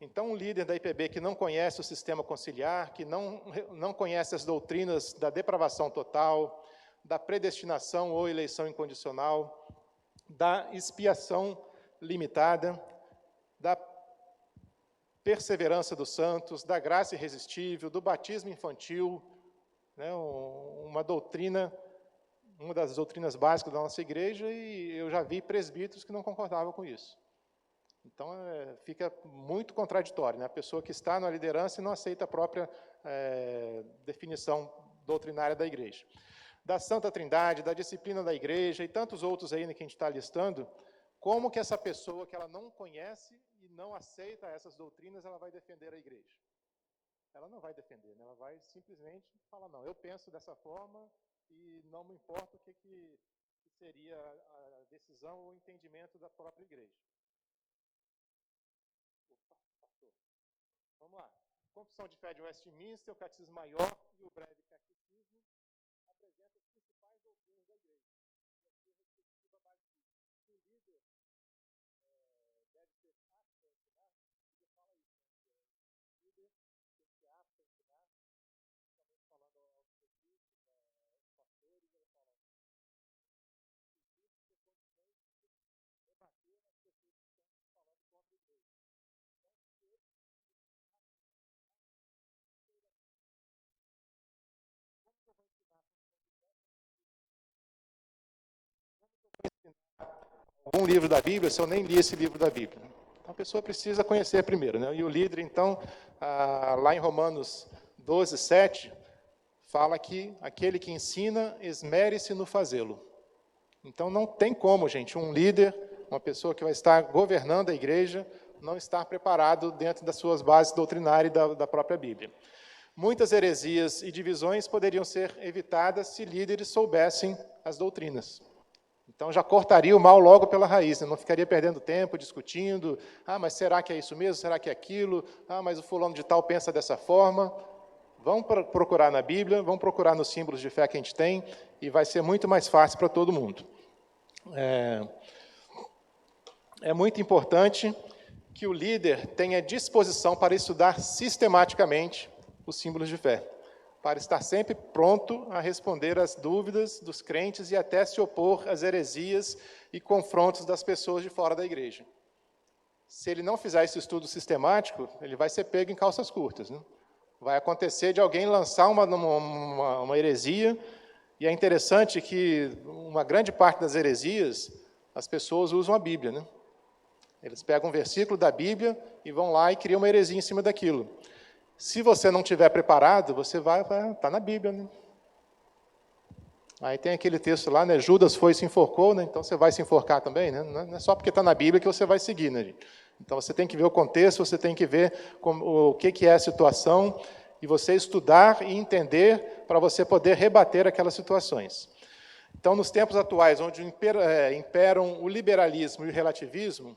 Então, um líder da IPB que não conhece o sistema conciliar, que não conhece as doutrinas da depravação total, da predestinação ou eleição incondicional, da expiação limitada, da perseverança dos santos, da graça irresistível, do batismo infantil, né, uma das doutrinas básicas da nossa igreja, e eu já vi presbíteros que não concordavam com isso. Então, fica muito contraditório, né? A pessoa que está na liderança e não aceita a própria definição doutrinária da igreja. Da Santa Trindade, da disciplina da igreja e tantos outros aí que a gente está listando, como que essa pessoa que ela não conhece e não aceita essas doutrinas, ela vai defender a igreja? Ela não vai defender, né? Ela vai simplesmente falar, não, eu penso dessa forma e não me importa o que seria a decisão ou o entendimento da própria igreja. Pastor. Vamos lá. Confissão de Fé de Westminster, o Catecismo Maior e o Breve Catecismo apresentam as principais doutrinas da igreja. E a sua respectiva base bíblica. O líder deve ser apto a ensinar, ele fala isso, né? O líder tem que ser apto a ensinar, também falando aos presbíteros, aos pastores, ele fala, existe ter condições de debater as pessoas que estão falando contra a igreja. Então, se ele algum livro da Bíblia, se eu nem li esse livro da Bíblia? Então, a pessoa precisa conhecer primeiro, né? E o líder, então, lá em Romanos 12, 7, fala que aquele que ensina, esmere-se no fazê-lo. Então, não tem como, gente, um líder, uma pessoa que vai estar governando a igreja, não estar preparado dentro das suas bases doutrinárias e da própria Bíblia. Muitas heresias e divisões poderiam ser evitadas se líderes soubessem as doutrinas. Então, já cortaria o mal logo pela raiz, né? Não ficaria perdendo tempo discutindo, mas será que é isso mesmo? Será que é aquilo? Mas o fulano de tal pensa dessa forma. Vão procurar na Bíblia, vão procurar nos símbolos de fé que a gente tem, e vai ser muito mais fácil para todo mundo. É muito importante que o líder tenha disposição para estudar sistematicamente os símbolos de fé, para estar sempre pronto a responder às dúvidas dos crentes e até se opor às heresias e confrontos das pessoas de fora da igreja. Se ele não fizer esse estudo sistemático, ele vai ser pego em calças curtas, né? Vai acontecer de alguém lançar uma heresia, e é interessante que uma grande parte das heresias, as pessoas usam a Bíblia, né? Eles pegam um versículo da Bíblia e vão lá e criam uma heresia em cima daquilo. Se você não estiver preparado, você vai tá na Bíblia, né? Aí tem aquele texto lá, né? Judas foi e se enforcou, né? Então você vai se enforcar também, né? Não é só porque está na Bíblia que você vai seguir, né, gente? Então você tem que ver o contexto, você tem que ver o que é a situação, e você estudar e entender para você poder rebater aquelas situações. Então, nos tempos atuais, onde imperam o liberalismo e o relativismo, o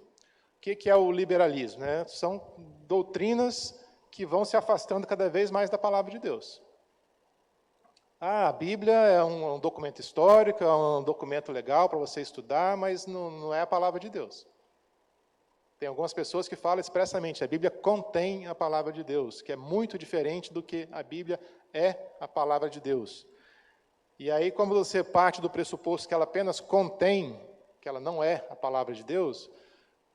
que é o liberalismo, né? São doutrinas que vão se afastando cada vez mais da palavra de Deus. A Bíblia é um documento histórico, é um documento legal para você estudar, mas não é a palavra de Deus. Tem algumas pessoas que falam expressamente, a Bíblia contém a palavra de Deus, que é muito diferente do que a Bíblia é a palavra de Deus. E aí, como você parte do pressuposto que ela apenas contém, que ela não é a palavra de Deus,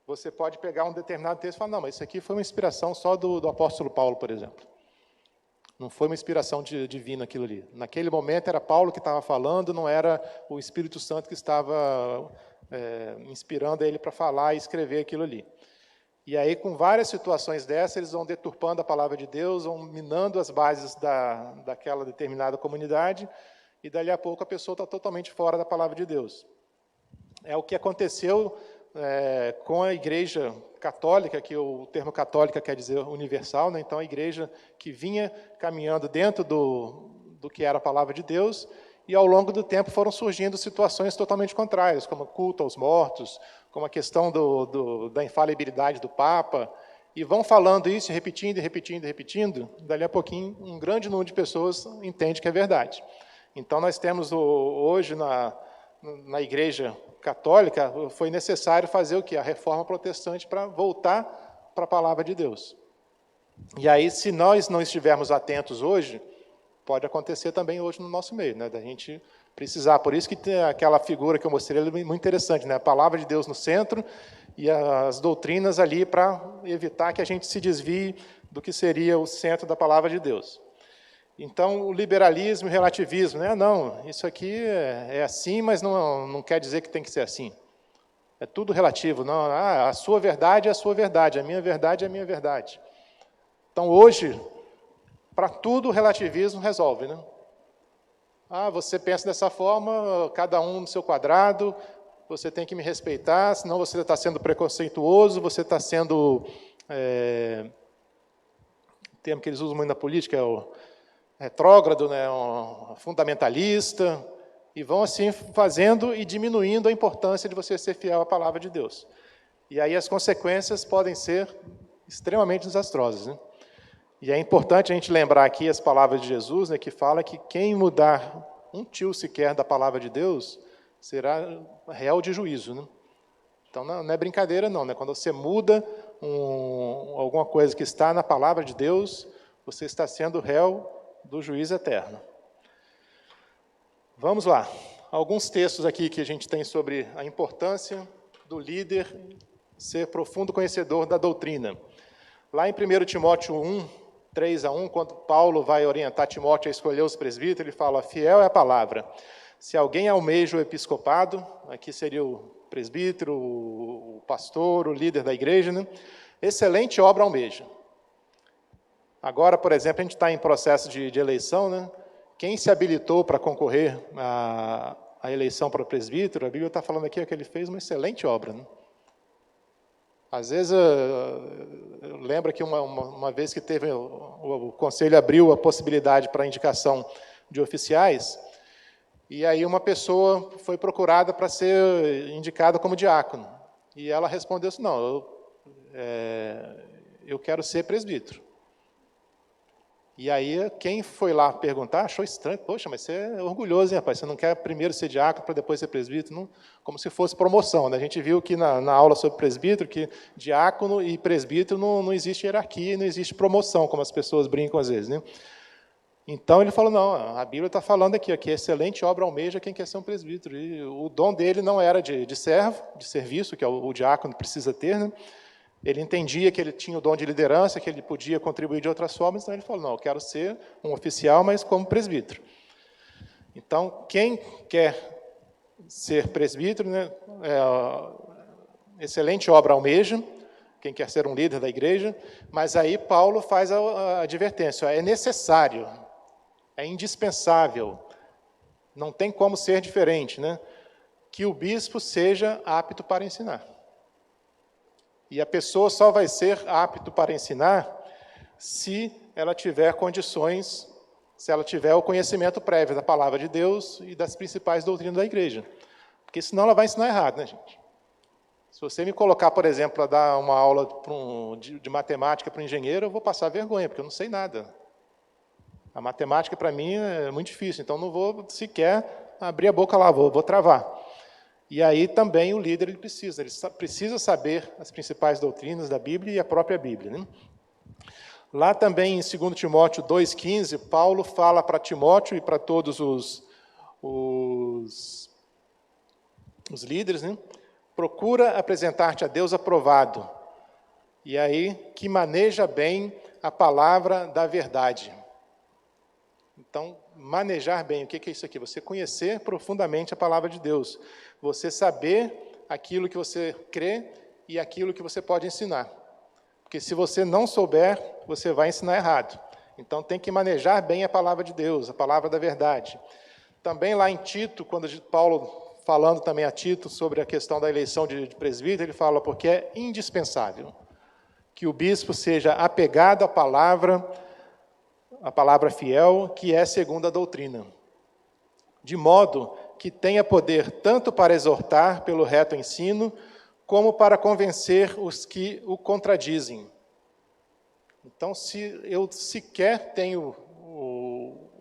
você pode pegar um determinado texto e falar, não, mas isso aqui foi uma inspiração só do apóstolo Paulo, por exemplo. Não foi uma inspiração divina aquilo ali. Naquele momento era Paulo que estava falando, não era o Espírito Santo que estava inspirando ele para falar e escrever aquilo ali. E aí, com várias situações dessas, eles vão deturpando a palavra de Deus, vão minando as bases daquela determinada comunidade, e dali a pouco a pessoa está totalmente fora da palavra de Deus. É o que aconteceu com a Igreja Católica, que o termo católica quer dizer universal, né? Então a igreja que vinha caminhando dentro do que era a palavra de Deus, e ao longo do tempo foram surgindo situações totalmente contrárias, como culto aos mortos, como a questão da infalibilidade do Papa, e vão falando isso, repetindo, dali a pouquinho um grande número de pessoas entende que é verdade. Então nós temos hoje na Igreja Católica, foi necessário fazer o quê? A reforma protestante para voltar para a palavra de Deus. E aí, se nós não estivermos atentos hoje, pode acontecer também hoje no nosso meio, né? Da gente precisar. Por isso que tem aquela figura que eu mostrei, ela é muito interessante, né? A palavra de Deus no centro e as doutrinas ali para evitar que a gente se desvie do que seria o centro da palavra de Deus. Então, o liberalismo e o relativismo, né? Não, isso aqui é assim, mas não quer dizer que tem que ser assim. É tudo relativo. Não, a sua verdade é a sua verdade, a minha verdade é a minha verdade. Então, hoje, para tudo, o relativismo resolve, né? Você pensa dessa forma, cada um no seu quadrado, você tem que me respeitar, senão você está sendo preconceituoso, você está sendo... o termo que eles usam muito na política é o retrógrado, né, um fundamentalista, e vão assim fazendo e diminuindo a importância de você ser fiel à palavra de Deus. E aí as consequências podem ser extremamente desastrosas, né? E é importante a gente lembrar aqui as palavras de Jesus, né, que fala que quem mudar um tio sequer da palavra de Deus será réu de juízo, né? Então não é brincadeira não, né? Quando você muda alguma coisa que está na palavra de Deus, você está sendo réu do juízo eterno. Vamos lá. Alguns textos aqui que a gente tem sobre a importância do líder ser profundo conhecedor da doutrina. Lá em 1 Timóteo 1, 3-1, quando Paulo vai orientar Timóteo a escolher os presbíteros, ele fala, fiel é a palavra. Se alguém almeja o episcopado, aqui seria o presbítero, o pastor, o líder da igreja, né? Excelente obra almeja. Agora, por exemplo, a gente está em processo de eleição, né? Quem se habilitou para concorrer à eleição para presbítero, a Bíblia está falando aqui que ele fez uma excelente obra, né? Às vezes, eu lembro que uma vez que teve, o conselho abriu a possibilidade para a indicação de oficiais, e aí uma pessoa foi procurada para ser indicada como diácono. E ela respondeu assim, não, eu quero ser presbítero. E aí, quem foi lá perguntar, achou estranho. Poxa, mas você é orgulhoso, hein, rapaz? Você não quer primeiro ser diácono para depois ser presbítero? Não, como se fosse promoção, né? A gente viu que na aula sobre presbítero, que diácono e presbítero não existe hierarquia, não existe promoção, como as pessoas brincam às vezes, né? Então, ele falou, não, a Bíblia está falando aqui, que excelente obra almeja quem quer ser um presbítero. E o dom dele não era de servo, de serviço, que o diácono precisa ter, né? Ele entendia que ele tinha o dom de liderança, que ele podia contribuir de outras formas, então ele falou, não, eu quero ser um oficial, mas como presbítero. Então, quem quer ser presbítero, né, excelente obra almeja, quem quer ser um líder da igreja, mas aí Paulo faz a advertência, é necessário, é indispensável, não tem como ser diferente, né, que o bispo seja apto para ensinar. E a pessoa só vai ser apto para ensinar se ela tiver condições, se ela tiver o conhecimento prévio da palavra de Deus e das principais doutrinas da igreja. Porque senão ela vai ensinar errado, né, gente? Se você me colocar, por exemplo, para dar uma aula de matemática para um engenheiro, eu vou passar vergonha, porque eu não sei nada. A matemática, para mim, é muito difícil, então não vou sequer abrir a boca lá, vou travar. E aí também o líder ele precisa saber as principais doutrinas da Bíblia e a própria Bíblia, né? Lá também em 2 Timóteo 2,15, Paulo fala para Timóteo e para todos os líderes, né? Procura apresentar-te a Deus aprovado, e aí que maneja bem a palavra da verdade. Então, manejar bem, o que é isso aqui? Você conhecer profundamente a palavra de Deus. Você saber aquilo que você crê e aquilo que você pode ensinar. Porque se você não souber, você vai ensinar errado. Então, tem que manejar bem a palavra de Deus, a palavra da verdade. Também lá em Tito, quando Paulo, falando também a Tito sobre a questão da eleição de presbítero, ele fala, porque é indispensável que o bispo seja apegado à palavra fiel, que é segundo a doutrina, de modo que tenha poder tanto para exortar pelo reto ensino, como para convencer os que o contradizem. Então, se eu sequer tenho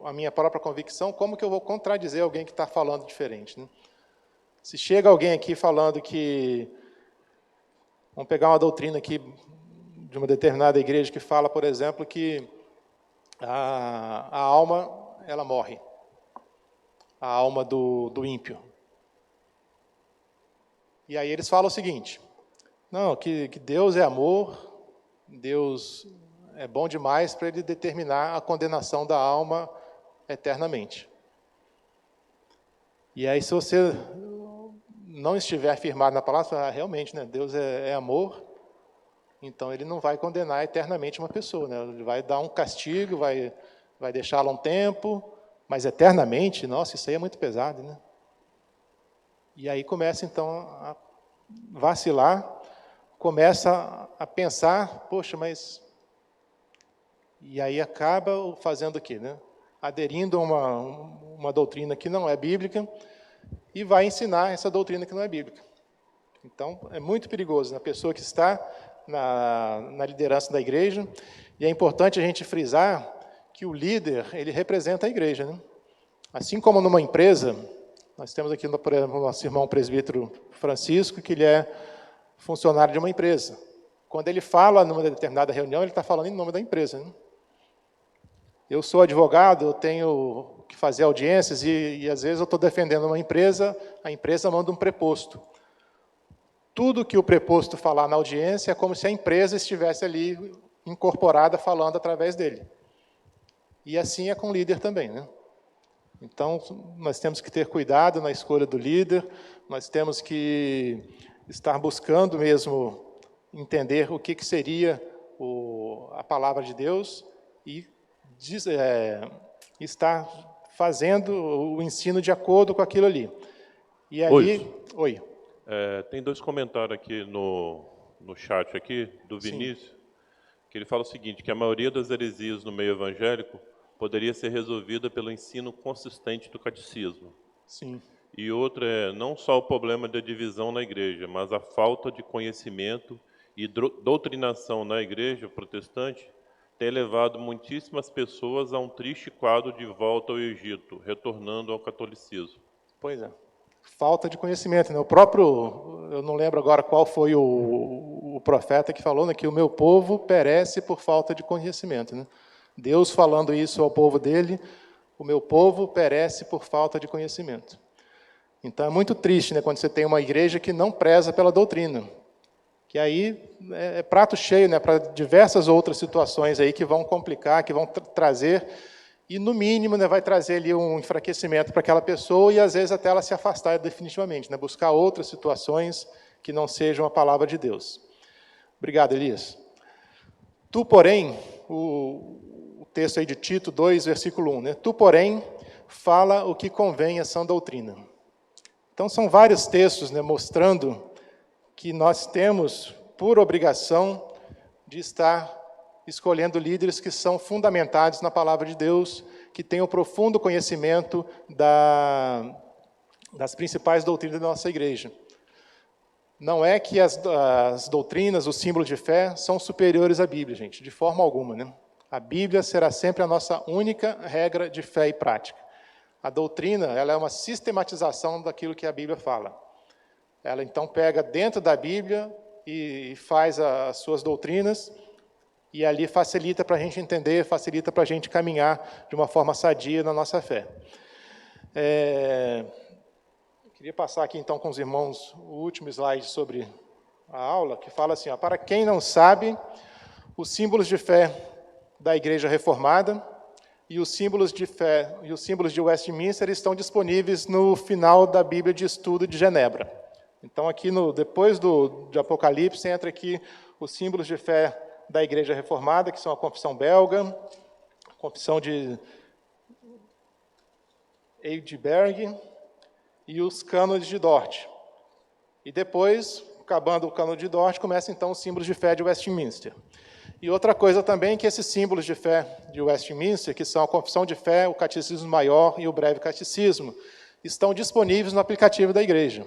a minha própria convicção, como que eu vou contradizer alguém que está falando diferente, né? Se chega alguém aqui falando que... Vamos pegar uma doutrina aqui de uma determinada igreja que fala, por exemplo, que a alma, ela morre. a alma do ímpio. E aí eles falam o seguinte, não, que Deus é amor, Deus é bom demais para ele determinar a condenação da alma eternamente. E aí, se você não estiver firmado na palavra, realmente, né, Deus é amor, então ele não vai condenar eternamente uma pessoa, né? Ele vai dar um castigo, vai deixá-la um tempo, mas eternamente, nossa, isso aí é muito pesado, né? E aí começa, então, a vacilar, começa a pensar, poxa, mas... E aí acaba fazendo o quê, né? Aderindo a uma doutrina que não é bíblica e vai ensinar essa doutrina que não é bíblica. Então, é muito perigoso, né? A pessoa que está na liderança da igreja, e é importante a gente frisar que o líder, ele representa a igreja, né? Assim como numa empresa, nós temos aqui, por exemplo, o nosso irmão presbítero Francisco, que ele é funcionário de uma empresa. Quando ele fala numa determinada reunião, ele está falando em nome da empresa, né? Eu sou advogado, eu tenho que fazer audiências e às vezes eu estou defendendo uma empresa, a empresa manda um preposto. Tudo que o preposto falar na audiência é como se a empresa estivesse ali incorporada falando através dele. E assim é com o líder também, né? Então, nós temos que ter cuidado na escolha do líder, nós temos que estar buscando mesmo entender o que seria a palavra de Deus e estar fazendo o ensino de acordo com aquilo ali. E ali... Oi. Tem dois comentários aqui no chat aqui, do Vinícius, sim, que ele fala o seguinte, que a maioria das heresias no meio evangélico poderia ser resolvida pelo ensino consistente do catecismo. Sim. E outra é não só o problema da divisão na igreja, mas a falta de conhecimento e doutrinação na igreja protestante tem levado muitíssimas pessoas a um triste quadro de volta ao Egito, retornando ao catolicismo. Pois é. Falta de conhecimento, né? O próprio, eu não lembro agora qual foi o profeta que falou, né, que o meu povo perece por falta de conhecimento, né? Deus falando isso ao povo dele, o meu povo perece por falta de conhecimento. Então é muito triste, né, quando você tem uma igreja que não preza pela doutrina, que aí é prato cheio, né, para diversas outras situações aí que vão complicar, que vão trazer, e no mínimo, né, vai trazer ali um enfraquecimento para aquela pessoa e às vezes até ela se afastar definitivamente, né, buscar outras situações que não sejam a palavra de Deus. Obrigado, Elias. Tu, porém, o texto aí de Tito 2, versículo 1, né, tu, porém, fala o que convém à sã doutrina. Então, são vários textos, né, mostrando que nós temos, por obrigação, de estar escolhendo líderes que são fundamentados na palavra de Deus, que tenham profundo conhecimento das principais doutrinas da nossa igreja. Não é que as doutrinas, os símbolos de fé, são superiores à Bíblia, gente, de forma alguma, né? A Bíblia será sempre a nossa única regra de fé e prática. A doutrina, ela é uma sistematização daquilo que a Bíblia fala. Ela, então, pega dentro da Bíblia e faz as suas doutrinas, e ali facilita para a gente entender, facilita para a gente caminhar de uma forma sadia na nossa fé. Queria passar aqui, então, com os irmãos o último slide sobre a aula, que fala assim, ó, para quem não sabe, os símbolos de fé da Igreja Reformada e os símbolos de fé e os símbolos de Westminster estão disponíveis no final da Bíblia de Estudo de Genebra. Então, aqui depois de Apocalipse, entra aqui os símbolos de fé da Igreja Reformada, que são a Confissão Belga, a Confissão de Heidelberg e os cânones de Dort. E depois, acabando o cânone de Dort, começa então os símbolos de fé de Westminster. E outra coisa também que esses símbolos de fé de Westminster, que são a Confissão de Fé, o Catecismo Maior e o Breve Catecismo, estão disponíveis no aplicativo da igreja.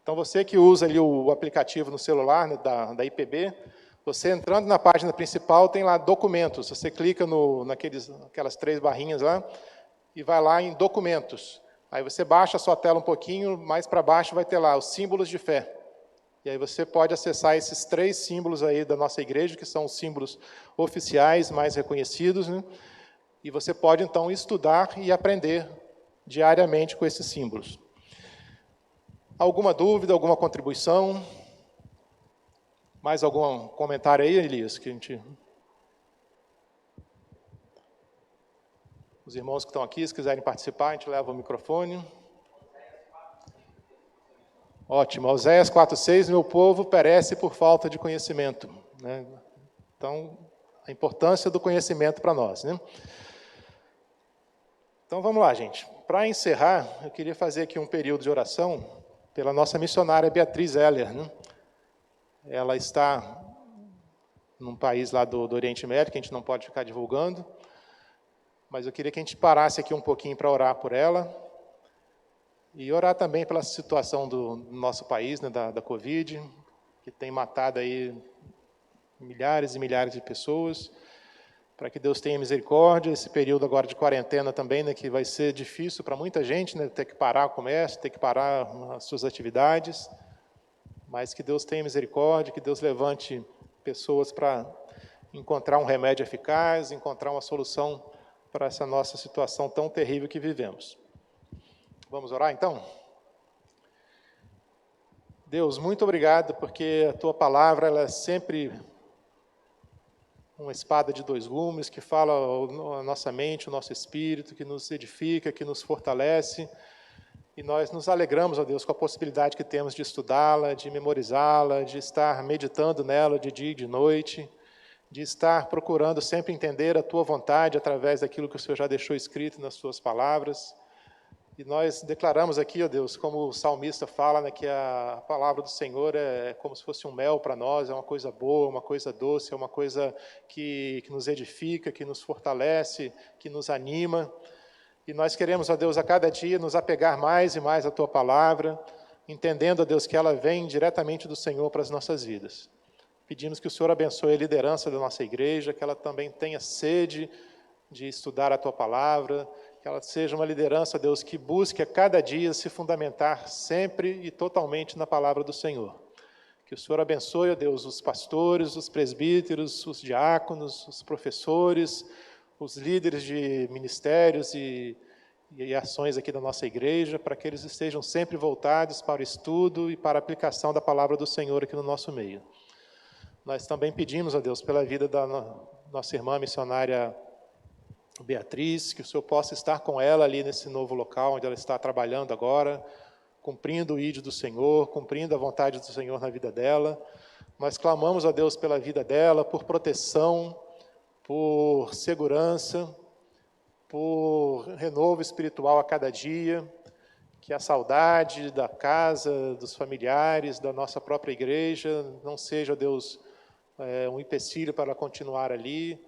Então, você que usa ali o aplicativo no celular, né, da IPB, você entrando na página principal, tem lá documentos. Você clica naquelas 3 barrinhas lá e vai lá em documentos. Aí você baixa a sua tela um pouquinho, mais para baixo vai ter lá os símbolos de fé. E aí você pode acessar esses 3 símbolos aí da nossa igreja, que são os símbolos oficiais mais reconhecidos, né? E você pode, então, estudar e aprender diariamente com esses símbolos. Alguma dúvida, alguma contribuição? Mais algum comentário aí, Elias? Os irmãos que estão aqui, se quiserem participar, a gente leva o microfone. Ótimo. Oséias 4,6, meu povo perece por falta de conhecimento. Né? Então, a importância do conhecimento para nós. Né? Então, vamos lá, gente. Para encerrar, eu queria fazer aqui um período de oração pela nossa missionária Beatriz Heller. Né? Ela está num país lá do Oriente Médio, que a gente não pode ficar divulgando, mas eu queria que a gente parasse aqui um pouquinho para orar por ela e orar também pela situação do nosso país, né, da Covid, que tem matado aí milhares e milhares de pessoas, para que Deus tenha misericórdia. Esse período agora de quarentena também, né, que vai ser difícil para muita gente, né, ter que parar o comércio, ter que parar as suas atividades, mas que Deus tenha misericórdia, que Deus levante pessoas para encontrar um remédio eficaz, encontrar uma solução para essa nossa situação tão terrível que vivemos. Vamos orar, então? Deus, muito obrigado, porque a Tua palavra ela é sempre uma espada de dois gumes, que fala a nossa mente, o nosso espírito, que nos edifica, que nos fortalece. E nós nos alegramos, ó Deus, com a possibilidade que temos de estudá-la, de memorizá-la, de estar meditando nela de dia e de noite, de estar procurando sempre entender a Tua vontade através daquilo que o Senhor já deixou escrito nas Suas palavras. E nós declaramos aqui, ó Deus, como o salmista fala, né, que a palavra do Senhor é como se fosse um mel para nós, é uma coisa boa, uma coisa doce, é uma coisa que nos edifica, que nos fortalece, que nos anima. E nós queremos, ó Deus, a cada dia nos apegar mais e mais à Tua palavra, entendendo, ó Deus, que ela vem diretamente do Senhor para as nossas vidas. Pedimos que o Senhor abençoe a liderança da nossa igreja, que ela também tenha sede de estudar a Tua palavra, que ela seja uma liderança, Deus, que busque a cada dia se fundamentar sempre e totalmente na palavra do Senhor. Que o Senhor abençoe, ó Deus, os pastores, os presbíteros, os diáconos, os professores, os líderes de ministérios e ações aqui da nossa igreja, para que eles estejam sempre voltados para o estudo e para a aplicação da palavra do Senhor aqui no nosso meio. Nós também pedimos, ó Deus, pela vida da nossa irmã missionária Beatriz, que o Senhor possa estar com ela ali nesse novo local onde ela está trabalhando agora, cumprindo o ídolo do Senhor, cumprindo a vontade do Senhor na vida dela. Nós clamamos a Deus pela vida dela, por proteção, por segurança, por renovo espiritual a cada dia, que a saudade da casa, dos familiares, da nossa própria igreja, não seja, Deus, um empecilho para ela continuar ali,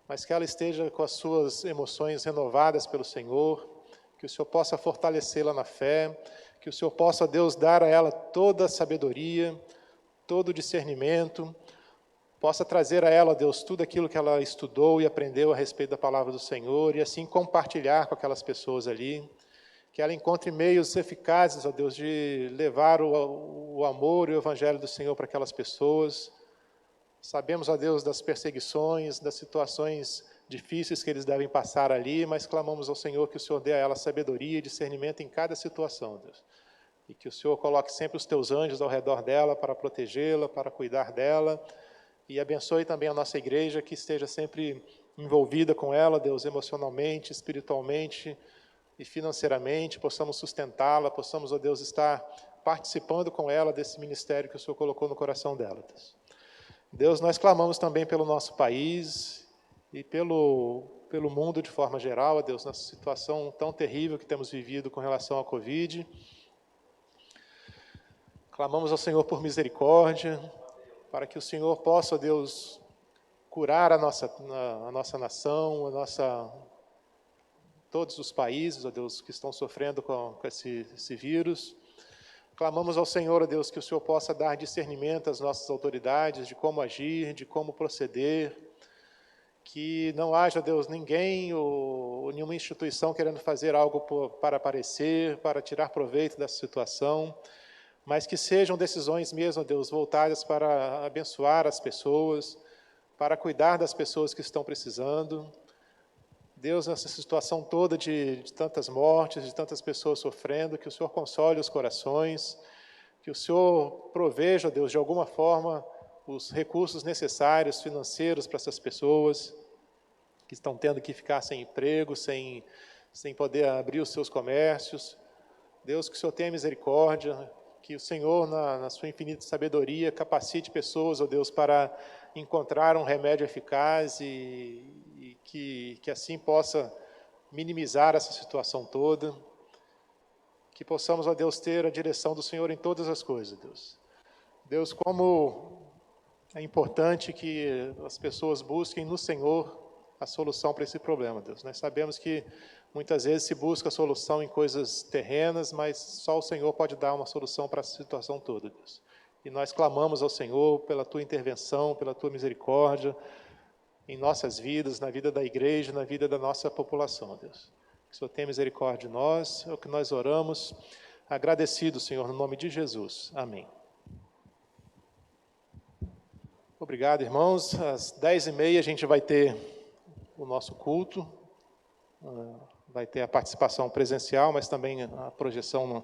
mas que ela esteja com as suas emoções renovadas pelo Senhor, que o Senhor possa fortalecê-la na fé, que o Senhor possa, Deus, dar a ela toda a sabedoria, todo o discernimento, possa trazer a ela, Deus, tudo aquilo que ela estudou e aprendeu a respeito da palavra do Senhor, e assim compartilhar com aquelas pessoas ali, que ela encontre meios eficazes, ó Deus, de levar o amor e o evangelho do Senhor para aquelas pessoas. Sabemos, ó Deus, das perseguições, das situações difíceis que eles devem passar ali, mas clamamos ao Senhor que o Senhor dê a ela sabedoria e discernimento em cada situação, Deus. E que o Senhor coloque sempre os teus anjos ao redor dela para protegê-la, para cuidar dela. E abençoe também a nossa igreja, que esteja sempre envolvida com ela, Deus, emocionalmente, espiritualmente e financeiramente. Possamos sustentá-la, possamos, ó Deus, estar participando com ela desse ministério que o Senhor colocou no coração dela, Deus. Deus, nós clamamos também pelo nosso país e pelo mundo de forma geral, ó Deus, nessa situação tão terrível que temos vivido com relação à Covid. Clamamos ao Senhor por misericórdia, para que o Senhor possa, ó Deus, curar a nossa nação, todos os países, ó Deus, que estão sofrendo com esse vírus. Clamamos ao Senhor, ó Deus, que o Senhor possa dar discernimento às nossas autoridades de como agir, de como proceder, que não haja, Deus, ninguém ou nenhuma instituição querendo fazer algo para aparecer, para tirar proveito dessa situação, mas que sejam decisões mesmo, ó Deus, voltadas para abençoar as pessoas, para cuidar das pessoas que estão precisando. Deus, nessa situação toda de tantas mortes, de tantas pessoas sofrendo, que o Senhor console os corações, que o Senhor proveja, Deus, de alguma forma, os recursos necessários, financeiros para essas pessoas que estão tendo que ficar sem emprego, sem poder abrir os seus comércios. Deus, que o Senhor tenha misericórdia, que o Senhor, na sua infinita sabedoria, capacite pessoas, ó Deus, para encontrar um remédio eficaz e que assim possa minimizar essa situação toda. Que possamos, ó Deus, ter a direção do Senhor em todas as coisas, Deus. Deus, como é importante que as pessoas busquem no Senhor a solução para esse problema, Deus. Nós sabemos que muitas vezes se busca a solução em coisas terrenas, mas só o Senhor pode dar uma solução para essa situação toda, Deus. E nós clamamos ao Senhor pela Tua intervenção, pela Tua misericórdia em nossas vidas, na vida da igreja, na vida da nossa população, Deus. Que o Senhor tenha misericórdia de nós, é o que nós oramos. Agradecido, Senhor, no nome de Jesus. Amém. Obrigado, irmãos. Às 10h30 a gente vai ter o nosso culto. Vai ter a participação presencial, mas também a projeção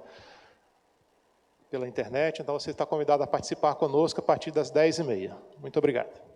pela internet. Então, você está convidado a participar conosco a partir das 10h30. Muito obrigado.